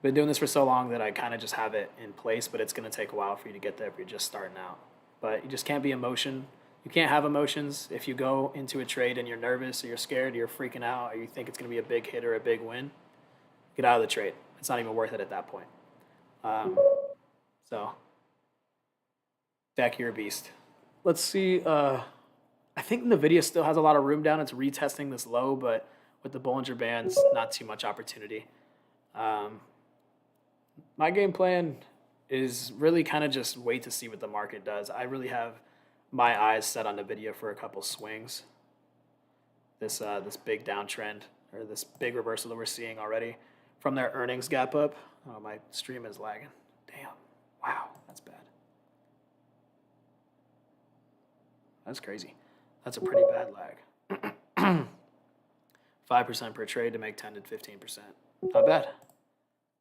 That I kind of just have it in place, but it's going to take a while for you to get there if you're just starting out. But you just can't be emotion. You can't have emotions if you go into a trade and you're nervous or you're scared or you're freaking out or you think it's going to be a big hit or a big win. Get out of the trade. It's not even worth it at that point. Dak, you're a beast. Let's see. I think NVIDIA still has a lot of room down. It's retesting this low, but with the Bollinger Bands, not too much opportunity. My game plan is really kind of just wait to see what the market does. I really have my eyes set on NVIDIA for a couple swings. This big downtrend or this big reversal that we're seeing already from their earnings gap up. Oh, my stream is lagging. Damn. Wow, that's bad. That's crazy. That's a pretty bad lag. 5% per trade to make 10 to 15%. Not bad.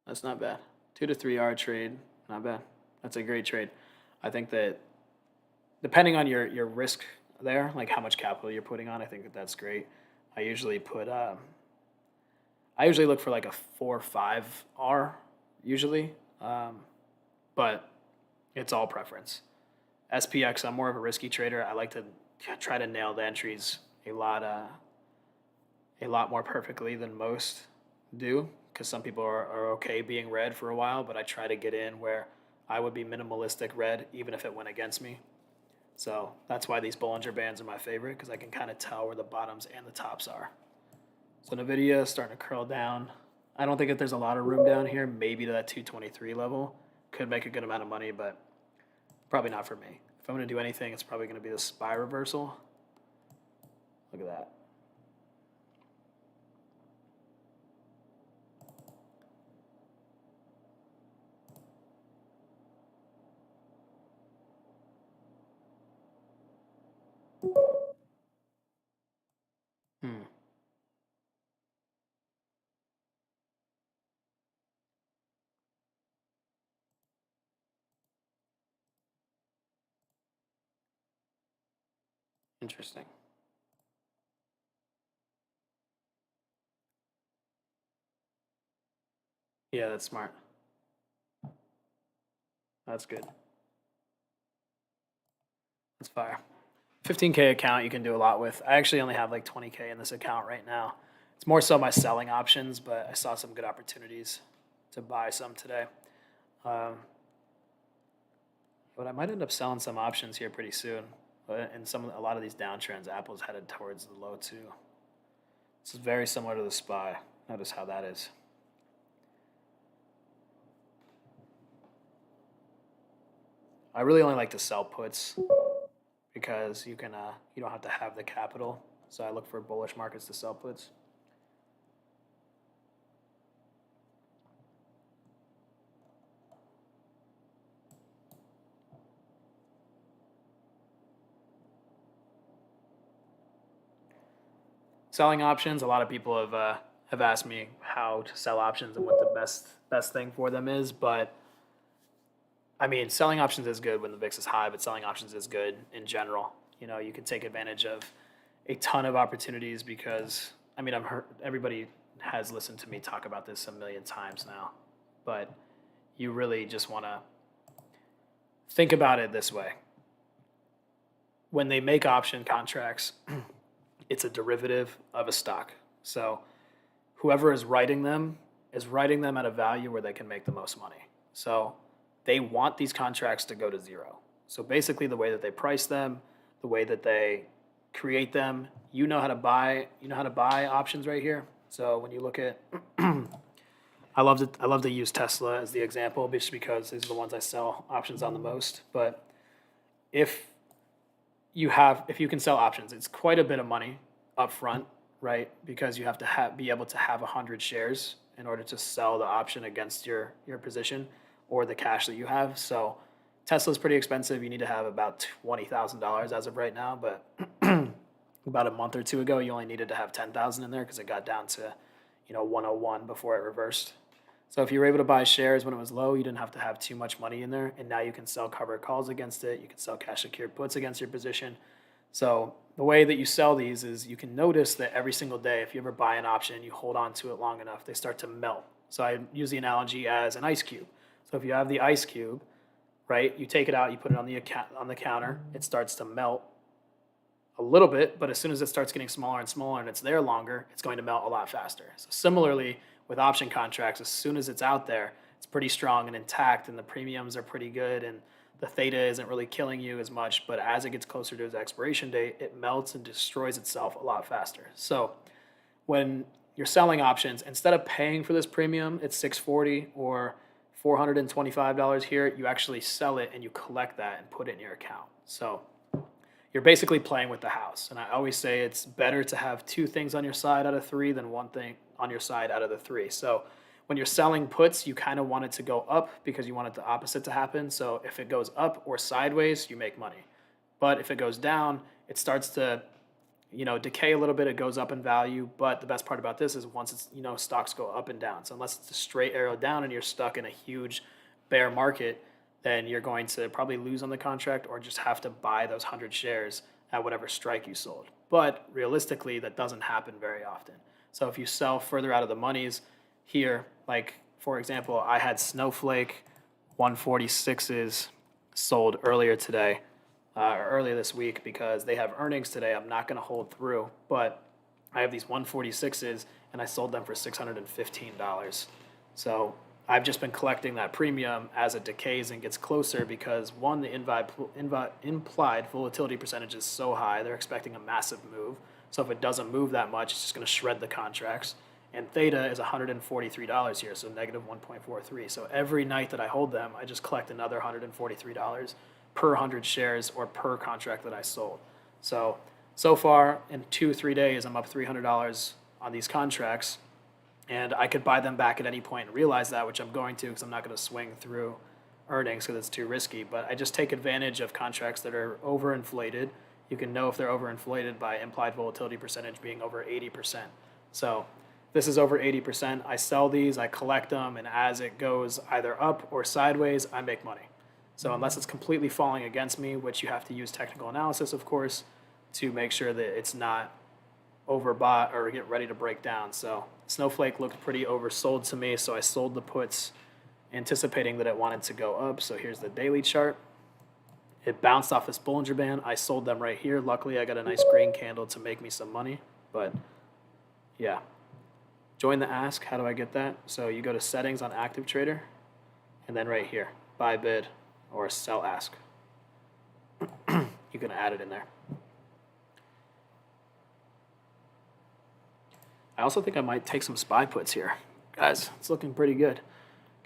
That's not bad. 2 to 3 yard trade, not bad. That's a great trade. I think that depending on your risk there, like how much capital you're putting on, I think that's great. I usually look for like a 4 or 5 R usually, but it's all preference. SPX, I'm more of a risky trader. I like to try to nail the entries a lot more perfectly than most do, because some people are okay being red for a while, but I try to get in where I would be minimalistic red even if it went against me. So that's why these Bollinger Bands are my favorite, because I can kind of tell where the bottoms and the tops are. So NVIDIA is starting to curl down. I don't think that there's a lot of room down here, maybe to that 223 level. Could make a good amount of money, but probably not for me. If I'm going to do anything, it's probably going to be the SPY reversal. Look at that. Interesting. Yeah, that's smart. That's good. That's fire. 15K account you can do a lot with. I actually only have like 20K in this account right now. It's more so my selling options, but I saw some good opportunities to buy some today. But I might end up selling some options here pretty soon. And a lot of these downtrends, Apple's headed towards the low too. This is very similar to the SPY. Notice how that is. I really only like to sell puts because you don't have to have the capital. So I look for bullish markets to sell puts. selling options, a lot of people have asked me how to sell options and what the best thing for them is. But I mean, selling options is good when the VIX is high, but selling options is good in general. You know, you can take advantage of a ton of opportunities because I mean, everybody has listened to me talk about this a million times now, but you really just want to think about it this way. When they make option contracts, it's a derivative of a stock. So whoever is writing them at a value where they can make the most money. So they want these contracts to go to zero. So basically the way that they price them, the way that they create them, you know how to buy options right here. So when you look at I love to use Tesla as the example just because these are the ones I sell options on the most. But if you can sell options, it's quite a bit of money up front, right? Because you have to be able to have 100 shares in order to sell the option against your position or the cash that you have. So Tesla's pretty expensive. You need to have about $20,000 as of right now, but about a month or two ago, you only needed to have 10,000 in there because it got down to 101 before it reversed. So if you were able to buy shares when it was low, you didn't have to have too much money in there, and now you can sell covered calls against it. You can sell cash secured puts against your position. So the way that you sell these is you can notice that every single day, if you ever buy an option and you hold on to it long enough, they start to melt. So I use the analogy as an ice cube. So if you have the ice cube, right, you take it out, you put it on the counter, it starts to melt a little bit, but as soon as it starts getting smaller and smaller and it's there longer, it's going to melt a lot faster. So similarly, with option contracts, as soon as it's out there, it's pretty strong and intact, and the premiums are pretty good, and the theta isn't really killing you as much. But as it gets closer to its expiration date, it melts and destroys itself a lot faster. So when you're selling options, instead of paying for this premium, it's $640 or $425 here, you actually sell it and you collect that and put it in your account. So you're basically playing with the house. And I always say it's better to have two things on your side out of three than one thing on your side out of the three. So when you're selling puts, you kind of want it to go up because you want it the opposite to happen. So if it goes up or sideways, you make money. But if it goes down, it starts to decay a little bit. It goes up in value. But the best part about this is once it's, stocks go up and down. So unless it's a straight arrow down and you're stuck in a huge bear market, then you're going to probably lose on the contract or just have to buy those 100 shares at whatever strike you sold. But realistically, that doesn't happen very often. So if you sell further out of the monies here, like for example, I had Snowflake 146s sold earlier today, or earlier this week because they have earnings today. I'm not going to hold through, but I have these 146s and I sold them for $615. So I've just been collecting that premium as it decays and gets closer because one, the implied volatility percentage is so high, they're expecting a massive move. So if it doesn't move that much, it's just going to shred the contracts. And theta is $143 here, so negative 1.43. So every night that I hold them, I just collect another $143 per 100 shares or per contract that I sold. So far in 2-3 days, I'm up $300 on these contracts. And I could buy them back at any point and realize that, which I'm going to because I'm not going to swing through earnings because it's too risky. But I just take advantage of contracts that are overinflated. You can know if they're overinflated by implied volatility percentage being over 80%. So this is over 80%. I sell these, I collect them, and as it goes either up or sideways, I make money. So unless it's completely falling against me, which you have to use technical analysis, of course, to make sure that it's not overbought or get ready to break down. So Snowflake looked pretty oversold to me, so I sold the puts anticipating that it wanted to go up. So here's the daily chart. It bounced off this Bollinger Band. I sold them right here. Luckily, I got a nice green candle to make me some money. But yeah, join the ask. How do I get that? So you go to settings on Active Trader, and then right here, buy bid or sell ask. You can add it in there. I also think I might take some SPY puts here. Guys, it's looking pretty good.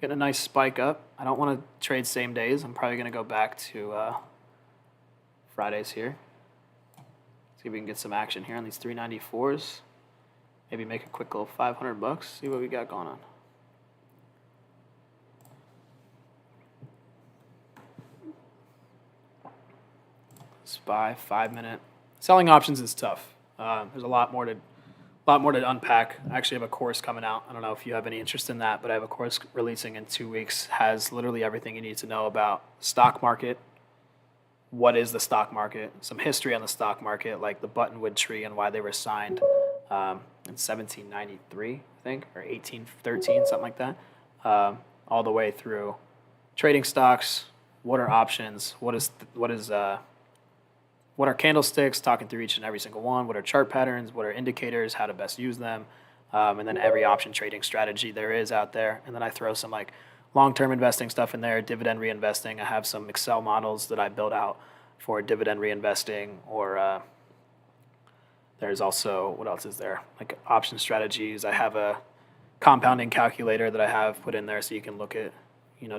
Getting a nice spike up. I don't want to trade same days. I'm probably going to go back to Fridays here. See if we can get some action here on these 394s. Maybe make a quick little $500. See what we got going on. SPY 5-minute. Selling options is tough. There's a lot more A lot more to unpack. I actually have a course coming out. I don't know if you have any interest in that, but I have a course releasing in 2 weeks. Has literally everything you need to know about stock market. What is the stock market? Some history on the stock market, like the Buttonwood Tree and why they were signed in 1793, I think, or 1813, something like that. All the way through trading stocks. What are options? What are candlesticks? Talking through each and every single one. What are chart patterns? What are indicators? How to best use them? And then every option trading strategy there is out there. And then I throw some like long-term investing stuff in there, dividend reinvesting. I have some Excel models that I built out for dividend reinvesting, or there's also, what else is there? Like option strategies. I have a compounding calculator that I have put in there so you can look at,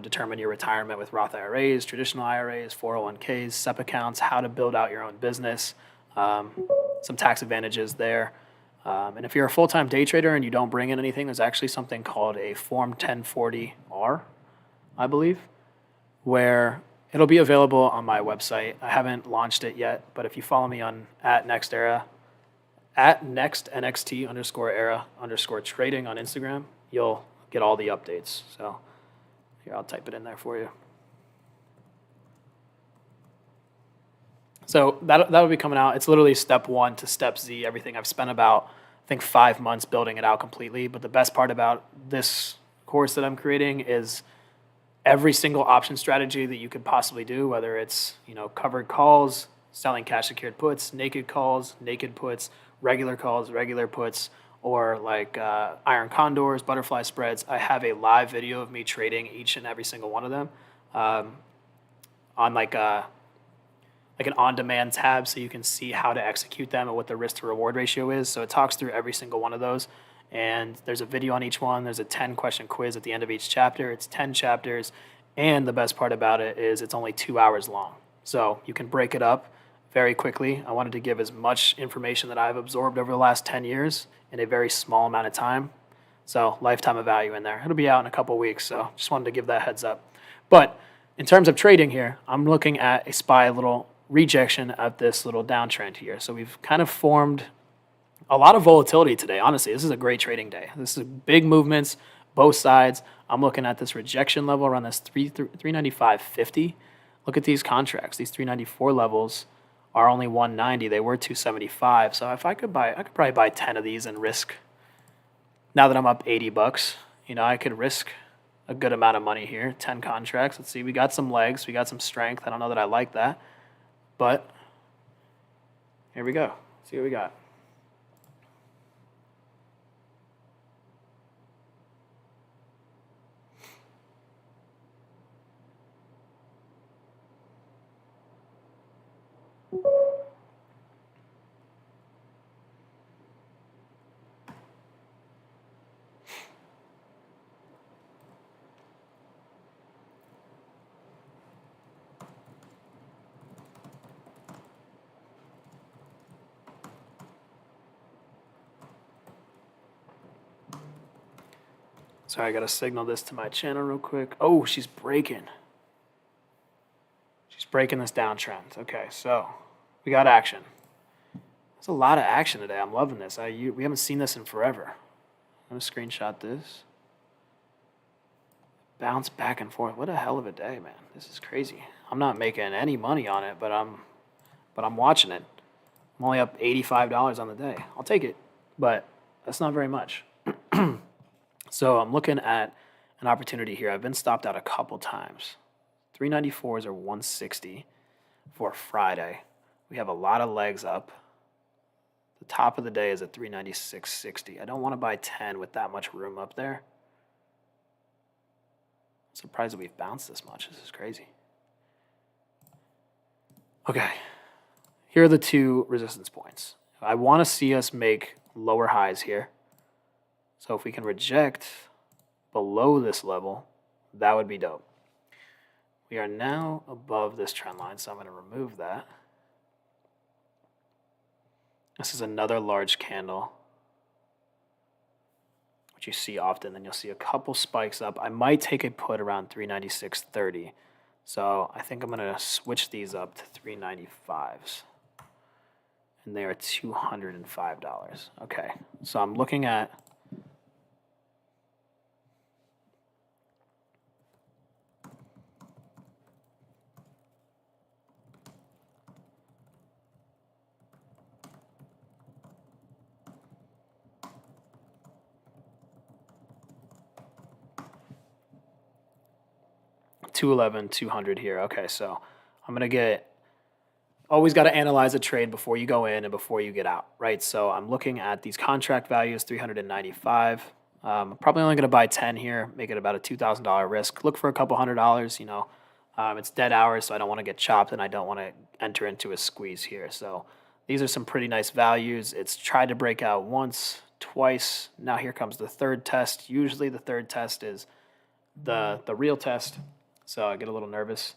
determine your retirement with Roth IRAs, traditional IRAs, 401ks, SEP accounts, how to build out your own business, some tax advantages there. And if you're a full-time day trader and you don't bring in anything, there's actually something called a Form 1040R, I believe, where it'll be available on my website. I haven't launched it yet, but if you follow me on @NextEra, @next_era_trading on Instagram, you'll get all the updates. So here, I'll type it in there for you. So that will be coming out. It's literally step 1 to step Z, everything. I've spent about, I think, 5 months building it out completely. But the best part about this course that I'm creating is every single option strategy that you could possibly do, whether it's, covered calls, selling cash secured puts, naked calls, naked puts, regular calls, regular puts, or like iron condors, butterfly spreads. I have a live video of me trading each and every single one of them on like an on-demand tab, so you can see how to execute them and what the risk to reward ratio is. So it talks through every single one of those. And there's a video on each one. There's a 10-question quiz at the end of each chapter. It's 10 chapters. And the best part about it is it's only 2 hours long. So you can break it up very quickly. I wanted to give as much information that I've absorbed over the last 10 years in a very small amount of time. So lifetime of value in there. It'll be out in a couple weeks, so just wanted to give that heads up. But in terms of trading here, I'm looking at a SPY little rejection of this little downtrend here. So we've kind of formed a lot of volatility today. Honestly, this is a great trading day. This is big movements, both sides. I'm looking at this rejection level around this 395.50. Look at these contracts. These 394 levels are only 190. They were 275. So if I could probably buy 10 of these and risk. Now that I'm up $80, I could risk a good amount of money here. 10 contracts. Let's see. We got some legs. We got some strength. I don't know that I like that, but here we go. See what we got. Sorry, I got to signal this to my channel real quick. Oh, she's breaking. She's breaking this downtrend. Okay, so we got action. There's a lot of action today. I'm loving this. We haven't seen this in forever. I'm going to screenshot this. Bounce back and forth. What a hell of a day, man. This is crazy. I'm not making any money on it, but I'm watching it. I'm only up $85 on the day. I'll take it, but that's not very much. So I'm looking at an opportunity here. I've been stopped out a couple times. 394s or 160 for Friday. We have a lot of legs up. The top of the day is at 396.60. I don't want to buy 10 with that much room up there. I'm surprised that we've bounced this much. This is crazy. Okay. Here are the 2 resistance points. I want to see us make lower highs here. So if we can reject below this level, that would be dope. We are now above this trend line, so I'm going to remove that. This is another large candle, which you see often. Then you'll see a couple spikes up. I might take a put around 396.30. So I think I'm going to switch these up to 395s. and they are $205. Okay, so I'm looking at $211, $200 here. Okay, so I'm gonna get. Always got to analyze a trade before you go in and before you get out, right? So I'm looking at these contract values, 395. Probably only going to buy 10 here, make it about a $2,000 risk. Look for a couple $100. It's dead hours, so I don't want to get chopped and I don't want to enter into a squeeze here. So these are some pretty nice values. It's tried to break out once, twice. Now here comes the third test. Usually the third test is the real test. So I get a little nervous.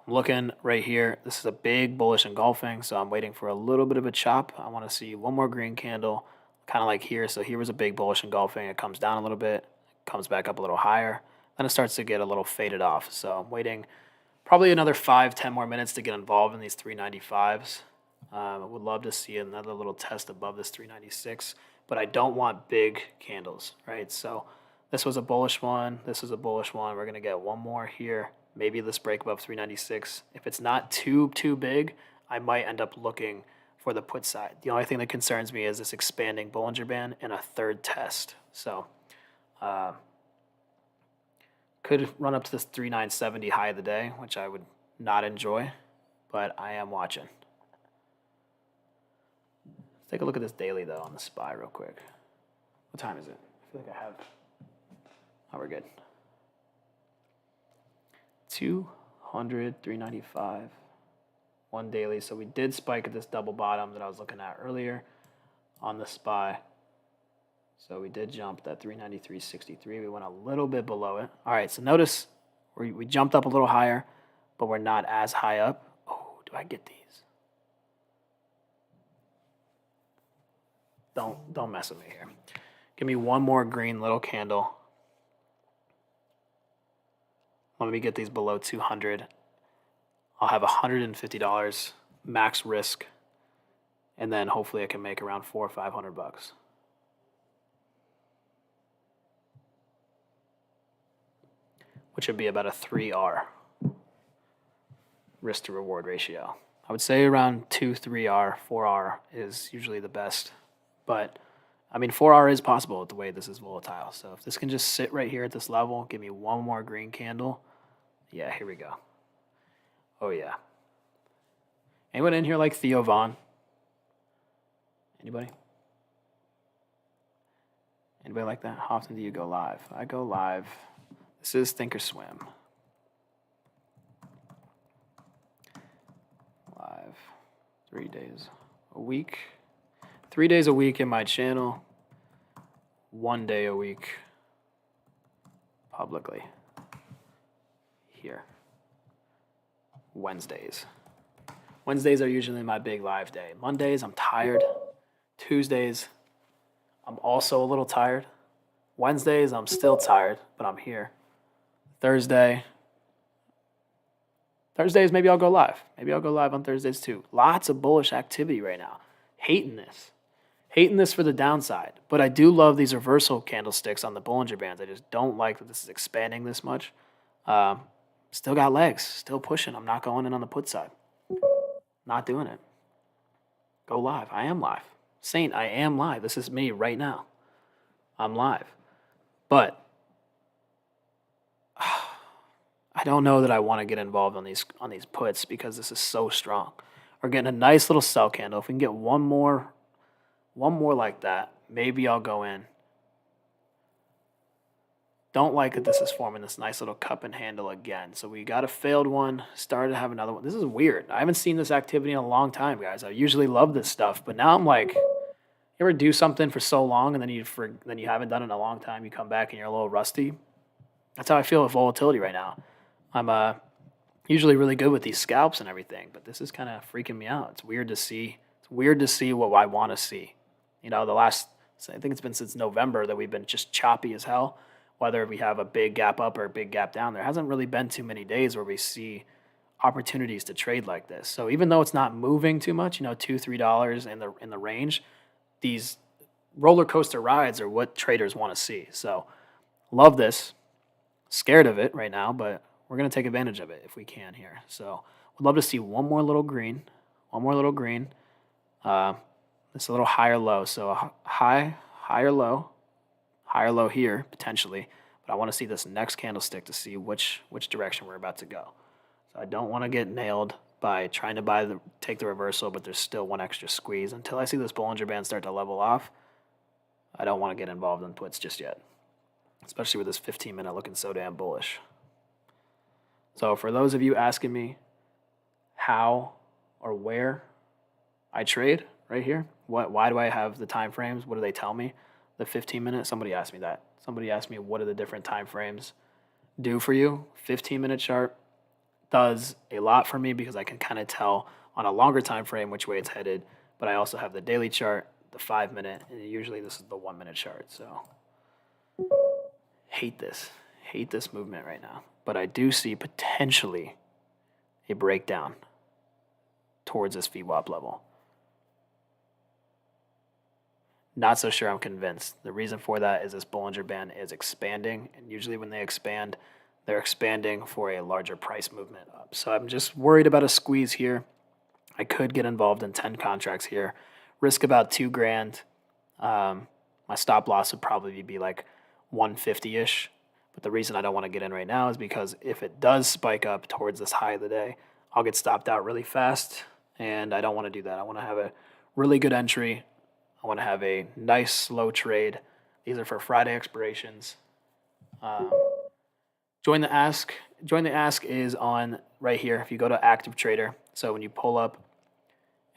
I'm looking right here. This is a big bullish engulfing, so I'm waiting for a little bit of a chop. I want to see one more green candle, kind of like here. So here was a big bullish engulfing. It comes down a little bit, comes back up a little higher. Then it starts to get a little faded off. So I'm waiting probably another 5-10 more minutes to get involved in these 395s. I would love to see another little test above this 396, but I don't want big candles, right? So this was a bullish one. This is a bullish one. We're going to get one more here. Maybe this break above 396. If it's not too big, I might end up looking for the put side. The only thing that concerns me is this expanding Bollinger Band and a third test. So could run up to this 3970 high of the day, which I would not enjoy, but I am watching. Let's take a look at this daily, though, on the SPY real quick. What time is it? I feel like I have... Oh, we're good. 200, 395, one daily. So we did spike at this double bottom that I was looking at earlier on the SPY. So we did jump that 393.63. We went a little bit below it. All right, so notice we jumped up a little higher, but we're not as high up. Oh, do I get these? Don't mess with me here. Give me one more green little candle. Let me get these below 200. I'll have $150 max risk, and then hopefully I can make around $400 or $500. Which would be about a 3R risk to reward ratio. I would say around 2-3R, 4R is usually the best. But I mean, 4R is possible with the way this is volatile. So if this can just sit right here at this level, give me one more green candle. Yeah, here we go. Oh, yeah. Anyone in here like Theo Vaughn? Anybody? Anybody like that? How often do you go live? I go live. This is Thinkorswim. Live 3 days a week. 3 days a week in my channel. 1 day a week publicly. Here. Wednesdays. Wednesdays are usually my big live day. Mondays, I'm tired. Tuesdays, I'm also a little tired. Wednesdays, I'm still tired, but I'm here. Thursdays, maybe I'll go live. Maybe I'll go live on Thursdays too. Lots of bullish activity right now. Hating this. Hating this for the downside. But I do love these reversal candlesticks on the Bollinger Bands. I just don't like that this is expanding this much. Still got legs. Still pushing. I'm not going in on the put side. Not doing it. Go live. I am live. Saint, I am live. This is me right now. I'm live. But I don't know that I want to get involved on these puts because this is so strong. We're getting a nice little sell candle. If we can get one more like that, maybe I'll go in. Don't like that this is forming this nice little cup and handle again. So we got a failed one, started to have another one. This is weird. I haven't seen this activity in a long time, guys. I usually love this stuff, but now I'm like, you ever do something for so long and then you haven't done it in a long time, you come back and you're a little rusty? That's how I feel with volatility right now. I'm usually really good with these scalps and everything, but this is kind of freaking me out. It's weird to see It's weird to see what I want to see. You know, I think it's been since November that we've been just choppy as hell. Whether we have a big gap up or a big gap down, there hasn't really been too many days where we see opportunities to trade like this. So even though it's not moving too much, you know, $2-3 in the range, these roller coaster rides are what traders want to see. So love this. Scared of it right now, but we're going to take advantage of it if we can here. So would love to see one more little green. It's a little higher low. So a higher low here potentially. But I want to see this next candlestick to see which direction we're about to go. So I don't want to get nailed by trying to take the reversal, but there's still one extra squeeze. Until I see this Bollinger Band start to level off, I don't want to get involved in puts just yet, especially with this 15-minute looking so damn bullish. So for those of you asking me how or where I trade right here, why do I have the time frames? What do they tell me? The 15-minute, somebody asked me that. Somebody asked me what do the different time frames do for you? 15-minute chart does a lot for me because I can kind of tell on a longer time frame which way it's headed, but I also have the daily chart, the 5-minute, and usually this is the 1-minute chart. So hate this movement right now, but I do see potentially a breakdown towards this VWAP level. Not so sure I'm convinced. The reason for that is this Bollinger Band is expanding, and usually when they expand, they're expanding for a larger price movement up. So I'm just worried about a squeeze here. I could get involved in 10 contracts here, risk about $2,000. My stop loss would probably be like 150-ish. But the reason I don't want to get in right now is because if it does spike up towards this high of the day, I'll get stopped out really fast, and I don't want to do that. I want to have a really good entry. I want to have a nice slow trade. These are for Friday expirations. Join the Ask. Join the Ask is on right here. If you go to Active Trader, so when you pull up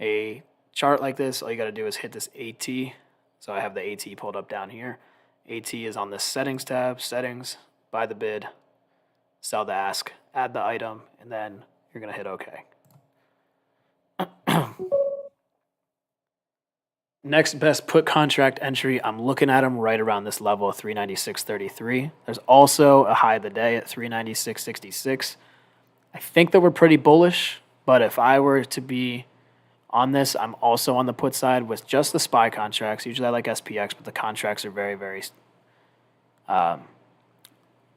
a chart like this, all you got to do is hit this AT. So I have the AT pulled up down here. AT is on the Settings tab. Settings, buy the bid, sell the ask, add the item, and then you're going to hit OK. Next best put contract entry, I'm looking at them right around this level of 396.33. There's also a high of the day at 396.66. I think that we're pretty bullish, but if I were to be on this, I'm also on the put side with just the SPY contracts. Usually I like SPX, but the contracts are very, very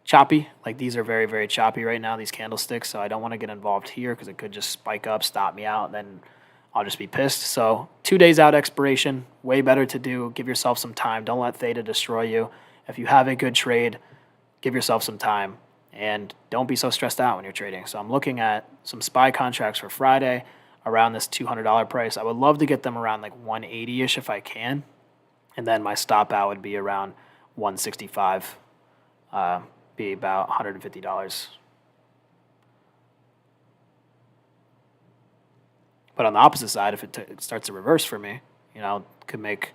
choppy. Like these are very, very choppy right now, these candlesticks, so I don't want to get involved here because it could just spike up, stop me out, and then I'll just be pissed. So 2 days out expiration, way better to do. Give yourself some time. Don't let theta destroy you. If you have a good trade, give yourself some time. And don't be so stressed out when you're trading. So I'm looking at some SPY contracts for Friday around this $200 price. I would love to get them around like 180-ish if I can. And then my stop out would be around 165, be about $150. But on the opposite side, if it starts to reverse for me, you know, could make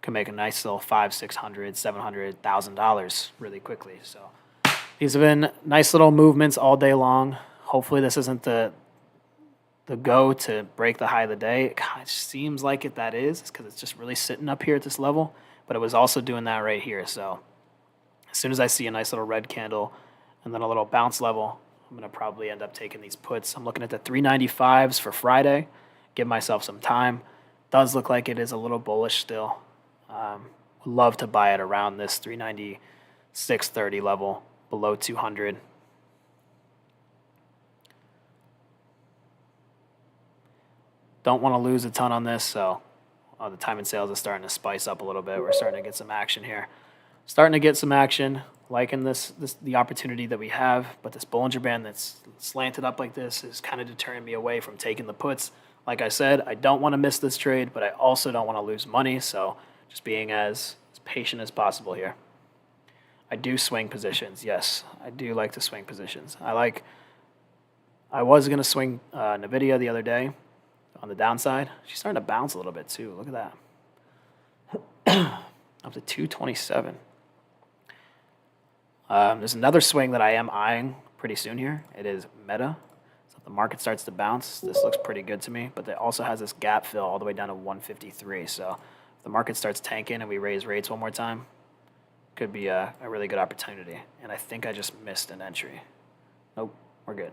a nice little $500, $600, $700,000 really quickly. So these have been nice little movements all day long. Hopefully this isn't the go to break the high of the day. It kind of seems like that is because it's just really sitting up here at this level. But it was also doing that right here. So as soon as I see a nice little red candle and then a little bounce level, I'm going to probably end up taking these puts. I'm looking at the 395s for Friday. Give myself some time. Does look like it is a little bullish still. Would love to buy it around this 396.30 level, below 200. Don't want to lose a ton on this, so the time and sales is starting to spice up a little bit. We're starting to get some action here. Starting to get some action. Liking the opportunity that we have, but this Bollinger Band that's slanted up like this is kind of deterring me away from taking the puts. Like I said, I don't want to miss this trade, but I also don't want to lose money, so just being as patient as possible here. I do swing positions. Yes, I do like to swing positions. I was going to swing NVIDIA the other day on the downside. She's starting to bounce a little bit too. Look at that. Up to 227. There's another swing that I am eyeing pretty soon here. It is Meta. So The market starts to bounce. This looks pretty good to me, but it also has this gap fill all the way down to 153. So if the market starts tanking and we raise rates one more time, could be a really good opportunity. And I think I just missed an entry. Nope, we're good.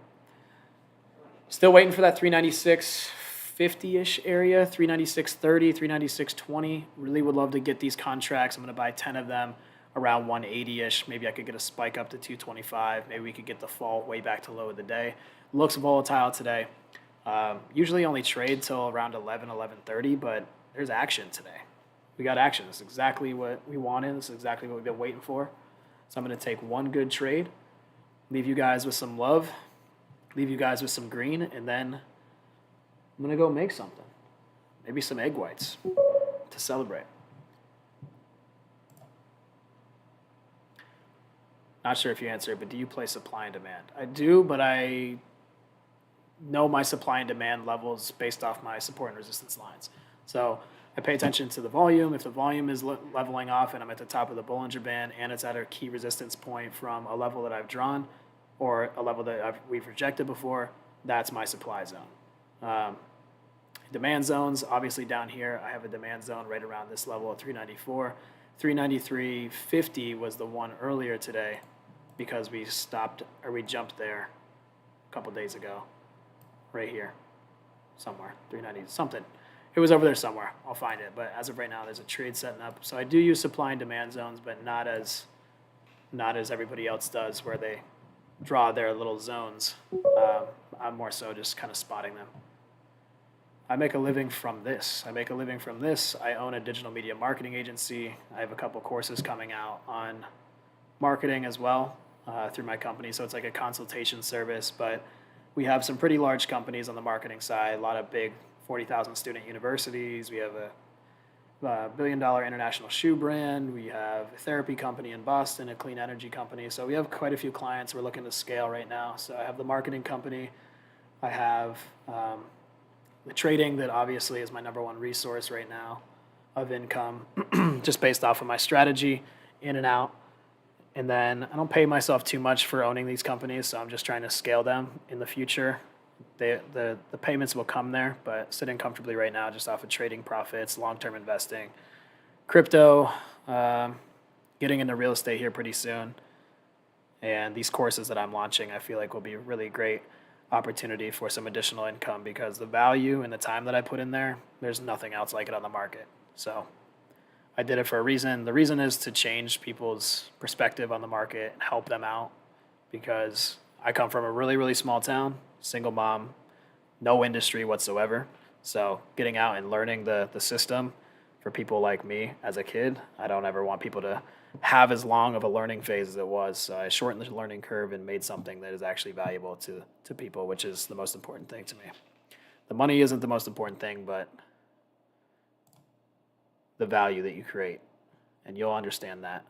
Still waiting for that 396.50-ish area, 396.30, 396.20. Really would love to get these contracts. I'm going to buy 10 of them around 180-ish. Maybe I could get a spike up to 225. Maybe we could get the fall way back to low of the day. Looks volatile today. Usually only trade till around 11, 11:30, but there's action today. We got action. This is exactly what we wanted. This is exactly what we've been waiting for. So I'm going to take one good trade, leave you guys with some love, leave you guys with some green, and then I'm going to go make something. Maybe some egg whites to celebrate. Not sure if you answered, but do you play supply and demand? I do, but I know my supply and demand levels based off my support and resistance lines. So I pay attention to the volume. If the volume is leveling off and I'm at the top of the Bollinger Band and it's at a key resistance point from a level that I've drawn or a level that we've rejected before, that's my supply zone. Demand zones, obviously down here, I have a demand zone right around this level at 394. 393.50 was the one earlier today because we jumped there a couple days ago. Right here, somewhere, 390 something. It was over there somewhere. I'll find it. But as of right now, there's a trade setting up. So I do use supply and demand zones, but not as everybody else does, where they draw their little zones. I'm more so just kind of spotting them. I make a living from this. I own a digital media marketing agency. I have a couple courses coming out on marketing as well through my company. So it's like a consultation service, but we have some pretty large companies on the marketing side, a lot of big 40,000 student universities. We have a $1 billion international shoe brand. We have a therapy company in Boston, a clean energy company. So we have quite a few clients we're looking to scale right now. So I have the marketing company. I have the trading that obviously is my number one resource right now of income, just based off of my strategy, in and out. And then I don't pay myself too much for owning these companies, so I'm just trying to scale them in the future. The payments will come there, but sitting comfortably right now just off of trading profits, long-term investing, crypto, getting into real estate here pretty soon. And these courses that I'm launching, I feel like will be a really great opportunity for some additional income because the value and the time that I put in there, there's nothing else like it on the market. So I did it for a reason. The reason is to change people's perspective on the market and help them out because I come from a really, really small town, single mom, no industry whatsoever. So getting out and learning the system for people like me as a kid, I don't ever want people to have as long of a learning phase as it was. So I shortened the learning curve and made something that is actually valuable to people, which is the most important thing to me. The money isn't the most important thing, but the value that you create. And you'll understand that.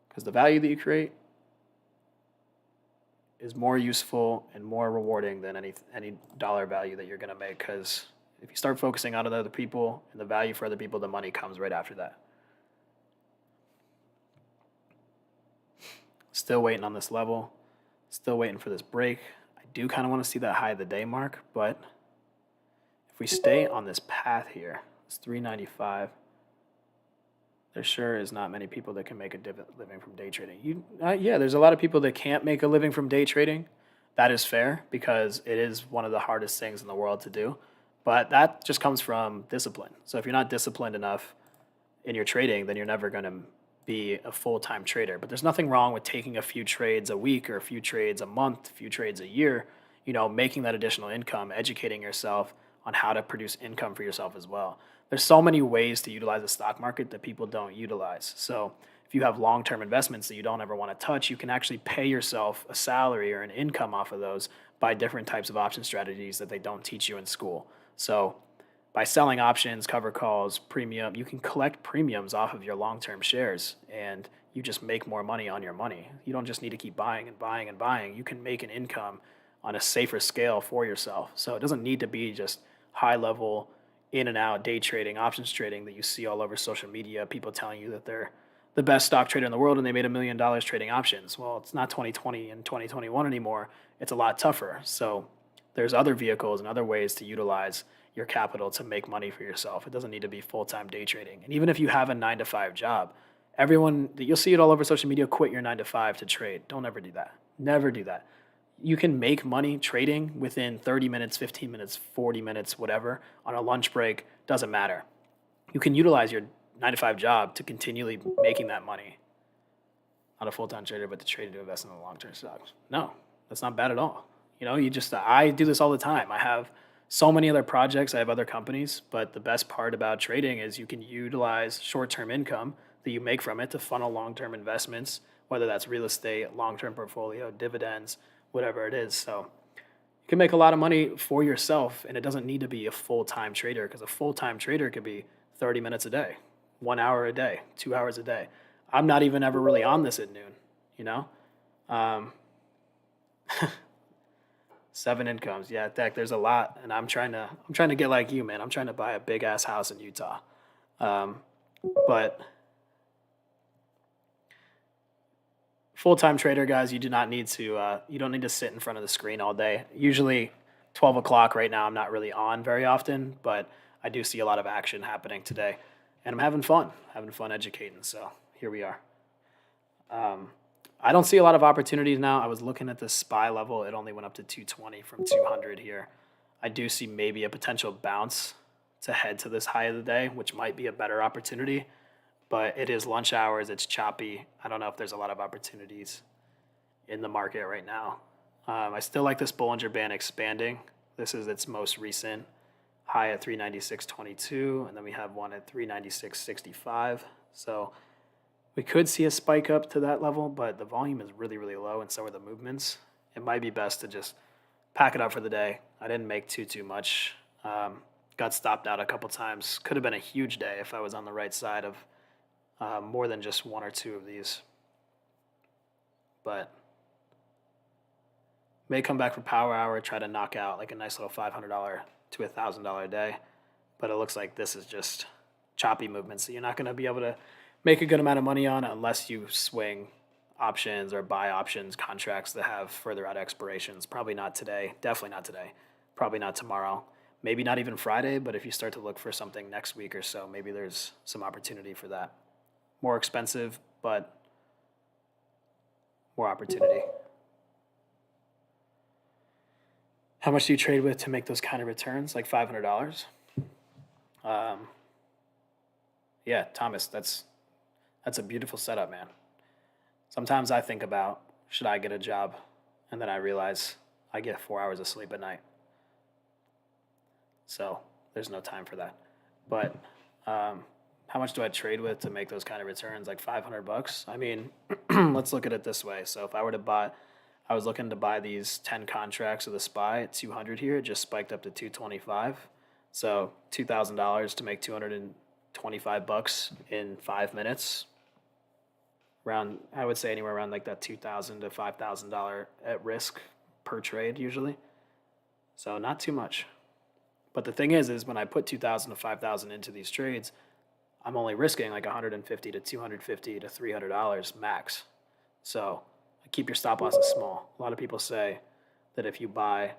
Because the value that you create is more useful and more rewarding than any dollar value that you're going to make. Because if you start focusing on other people and the value for other people, the money comes right after that. Still waiting on this level. Still waiting for this break. I do kind of want to see that high of the day mark, but if we stay on this path here, it's 395. There sure is not many people that can make a living from day trading. Yeah, there's a lot of people that can't make a living from day trading. That is fair because it is one of the hardest things in the world to do. But that just comes from discipline. So if you're not disciplined enough in your trading, then you're never going to be a full-time trader. But there's nothing wrong with taking a few trades a week or a few trades a month, a few trades a year, making that additional income, educating yourself on how to produce income for yourself as well. There's so many ways to utilize the stock market that people don't utilize. So if you have long-term investments that you don't ever want to touch, you can actually pay yourself a salary or an income off of those by different types of option strategies that they don't teach you in school. So by selling options, cover calls, premium, you can collect premiums off of your long-term shares and you just make more money on your money. You don't just need to keep buying and buying and buying. You can make an income on a safer scale for yourself. So it doesn't need to be just high-level in and out day trading, options trading that you see all over social media, people telling you that they're the best stock trader in the world and they made $1 million trading options. Well, it's not 2020 and 2021 anymore. it's a lot tougher. So there's other vehicles and other ways to utilize your capital to make money for yourself. It doesn't need to be full-time day trading. And even if you have a 9 to 5 job, everyone, you'll see it all over social media, quit your 9 to 5 to trade. Don't ever do that. Never do that. You can make money trading within 30 minutes, 15 minutes, 40 minutes, whatever, on a lunch break, doesn't matter. You can utilize your 9 to 5 job to continually making that money. Not a full-time trader, but to trade to invest in the long-term stocks. No, that's not bad at all. I do this all the time. I have so many other projects. I have other companies, but the best part about trading is you can utilize short-term income that you make from it to funnel long-term investments, whether that's real estate, long-term portfolio, dividends, whatever it is. So you can make a lot of money for yourself, and it doesn't need to be a full-time trader, because a full-time trader could be 30 minutes a day, 1 hour a day, 2 hours a day. I'm not even ever really on this at noon, 7 incomes. Yeah, Dak, there's a lot, and I'm trying to get like you, man. I'm trying to buy a big ass house in Utah. But full-time trader, guys, you don't need to sit in front of the screen all day. Usually 12 o'clock right now, I'm not really on very often, but I do see a lot of action happening today, and I'm having fun educating. So here we are. I don't see a lot of opportunities now. I was looking at the SPY level. It only went up to 220 from 200 here. I do see maybe a potential bounce to head to this high of the day, which might be a better opportunity, but it is lunch hours. It's choppy. I don't know if there's a lot of opportunities in the market right now. I still like this Bollinger Band expanding. This is its most recent high at 396.22, and then we have one at 396.65. So we could see a spike up to that level, but the volume is really, really low, and so are the movements. It might be best to just pack it up for the day. I didn't make too much. Got stopped out a couple times. Could have been a huge day if I was on the right side of more than just one or two of these. But may come back for power hour, try to knock out like a nice little $500 to $1,000 a day. But it looks like this is just choppy movement, so you're not going to be able to make a good amount of money on it unless you swing options or buy options contracts that have further out expirations. Probably not today. Definitely not today. Probably not tomorrow. Maybe not even Friday, but if you start to look for something next week or so, maybe there's some opportunity for that. More expensive, but more opportunity. How much do you trade with to make those kind of returns? Like $500? Yeah, Thomas, that's a beautiful setup, man. Sometimes I think about, should I get a job? And then I realize I get 4 hours of sleep at night. So there's no time for that. But how much do I trade with to make those kind of returns? Like $500? I mean, let's look at it this way. So if I were to buy, I was looking to buy these 10 contracts of the SPY at 200 here. It just spiked up to 225. So $2,000 to make $225 in 5 minutes. Around, I would say anywhere around like that $2,000 to $5,000 at risk per trade usually. So not too much. But the thing is when I put $2,000 to $5,000 into these trades, I'm only risking like $150 to $250 to $300 max. So keep your stop losses small. A lot of people say that if you buy,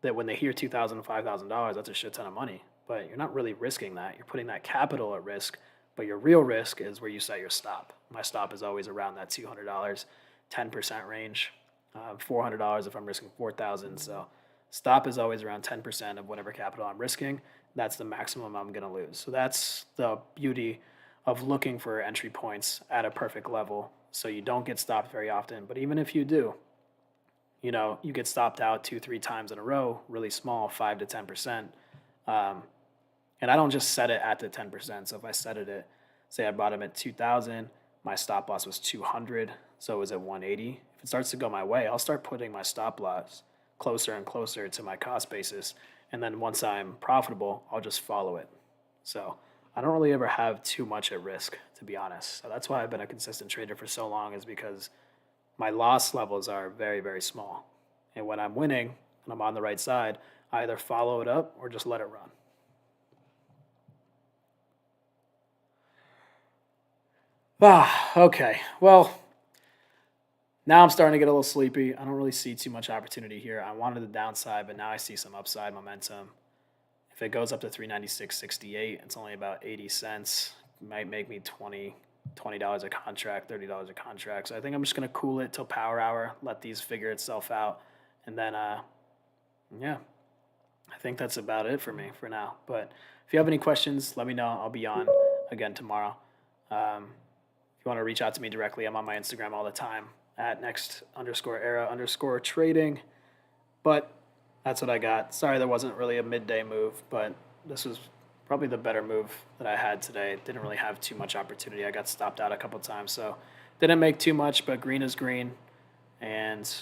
that when they hear $2,000 to $5,000, that's a shit ton of money. But you're not really risking that. You're putting that capital at risk. But your real risk is where you set your stop. My stop is always around that $200, 10% range. $400 if I'm risking $4,000. So stop is always around 10% of whatever capital I'm risking. That's the maximum I'm going to lose. So that's the beauty of looking for entry points at a perfect level. So you don't get stopped very often. But even if you do, you get stopped out 2-3 times in a row, really small, 5 to 10%. And I don't just set it at the 10%. So if I set it at, say I bought them at 2,000, my stop loss was 200, so it was at 180. If it starts to go my way, I'll start putting my stop loss closer and closer to my cost basis. And then once I'm profitable, I'll just follow it. So I don't really ever have too much at risk, to be honest. So that's why I've been a consistent trader for so long, is because my loss levels are very, very small. And when I'm winning and I'm on the right side, I either follow it up or just let it run. Okay. Well, Now I'm starting to get a little sleepy. I don't really see too much opportunity here. I wanted the downside, but now I see some upside momentum. If it goes up to 396.68, it's only about 80 cents. It might make me $20 a contract, $30 a contract. So I think I'm just gonna cool it till power hour, let these figure itself out, and then yeah, I think that's about it for me for now. But if you have any questions, let me know. I'll be on again tomorrow. If you want to reach out to me directly, I'm on my Instagram all the time at next_era_trading. But that's what I got. Sorry there wasn't really a midday move, but this was probably the better move that I had today. Didn't really have too much opportunity. I got stopped out a couple times, so didn't make too much, but green is green. And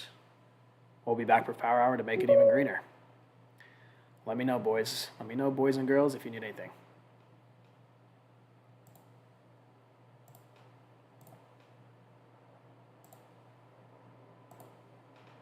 we'll be back for power hour to make it even greener. Let me know, boys. Let me know, boys and girls, if you need anything.